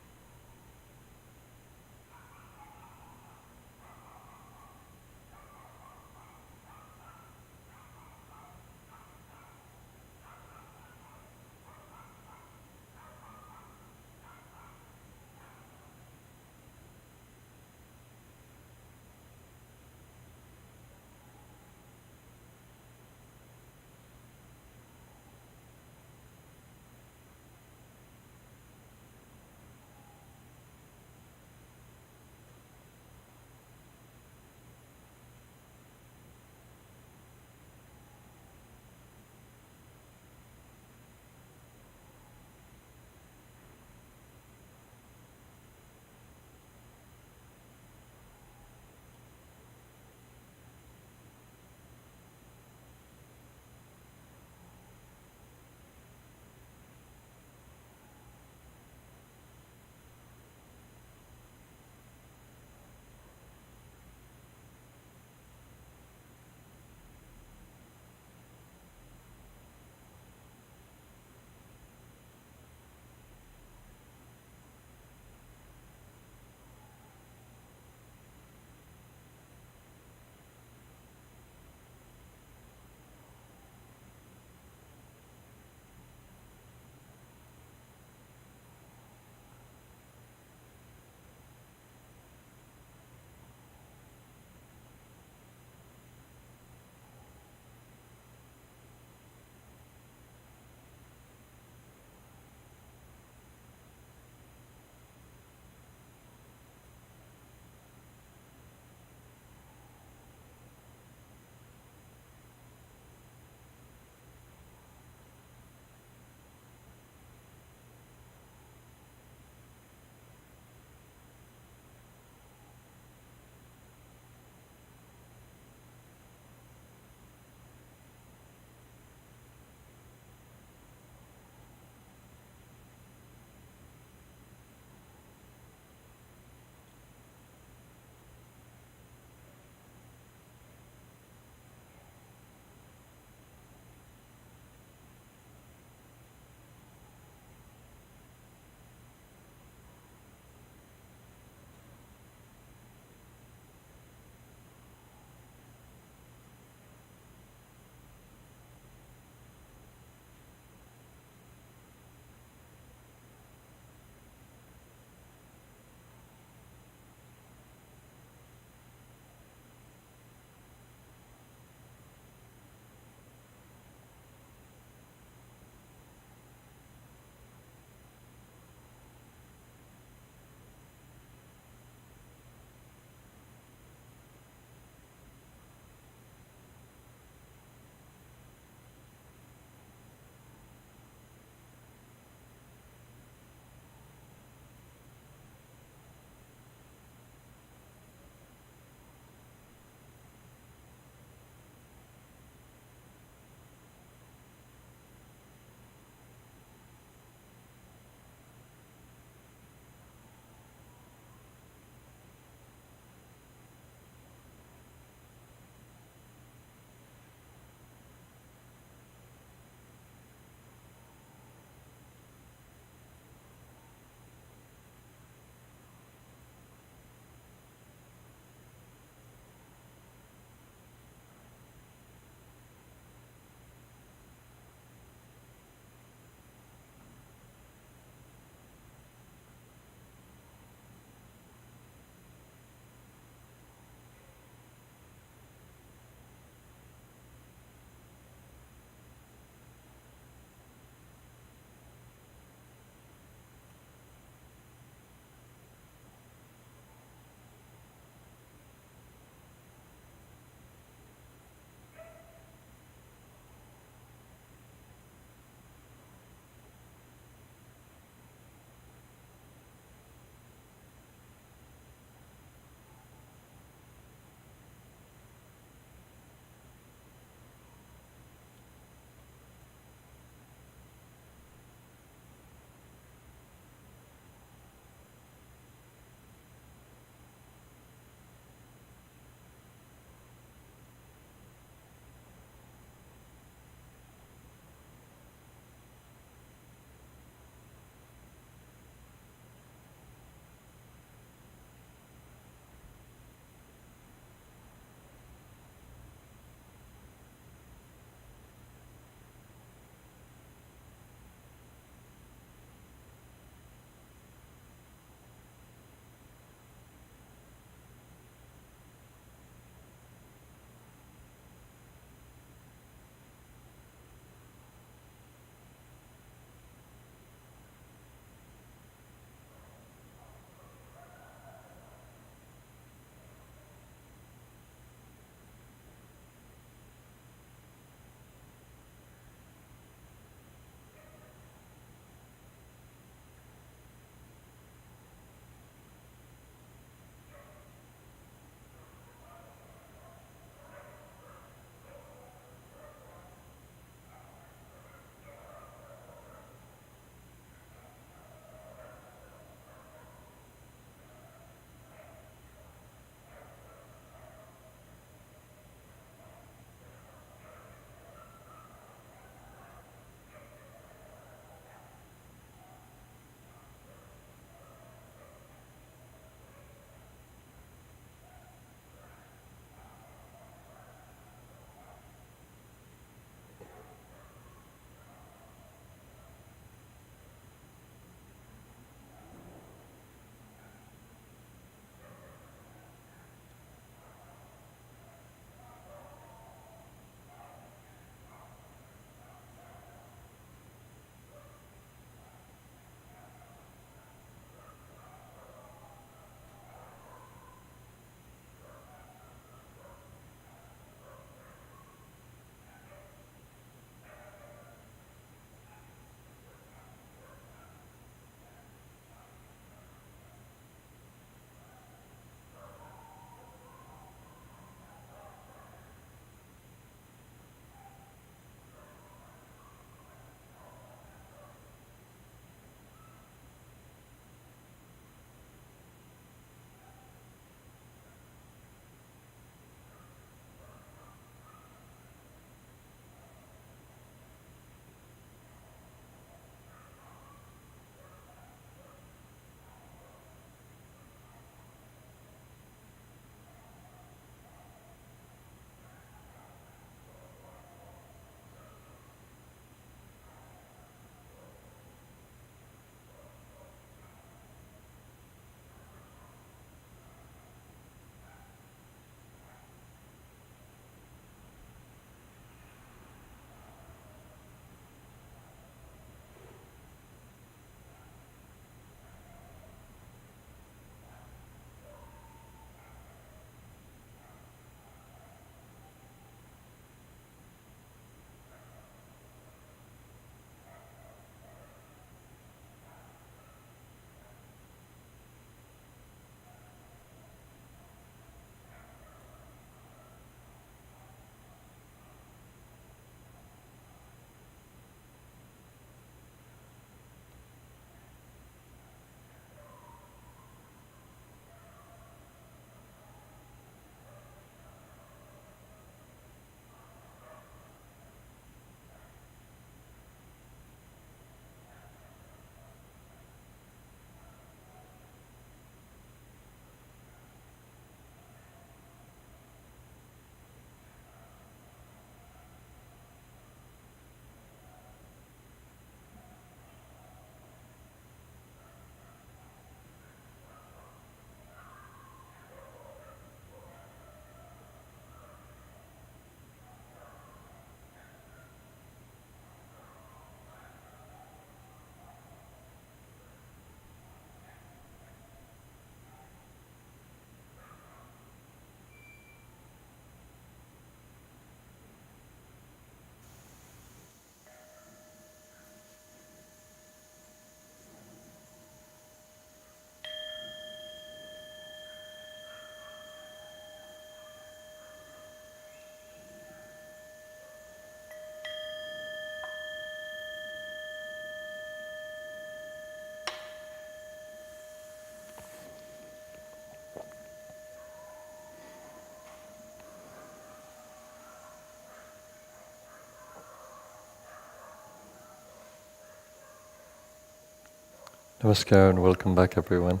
Namaskar and welcome back, everyone.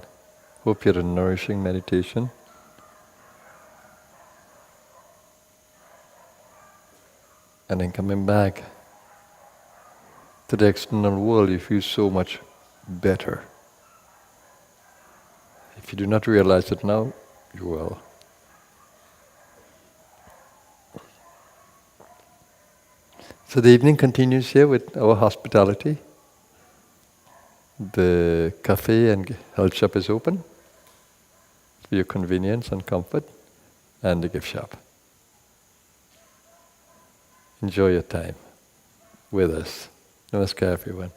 Hope you had a nourishing meditation. And then coming back to the external world, you feel so much better. If you do not realize it now, you will. So the evening continues here with our hospitality. The cafe and health shop is open for your convenience and comfort, and the gift shop. Enjoy your time with us. Namaskar, everyone.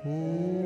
Om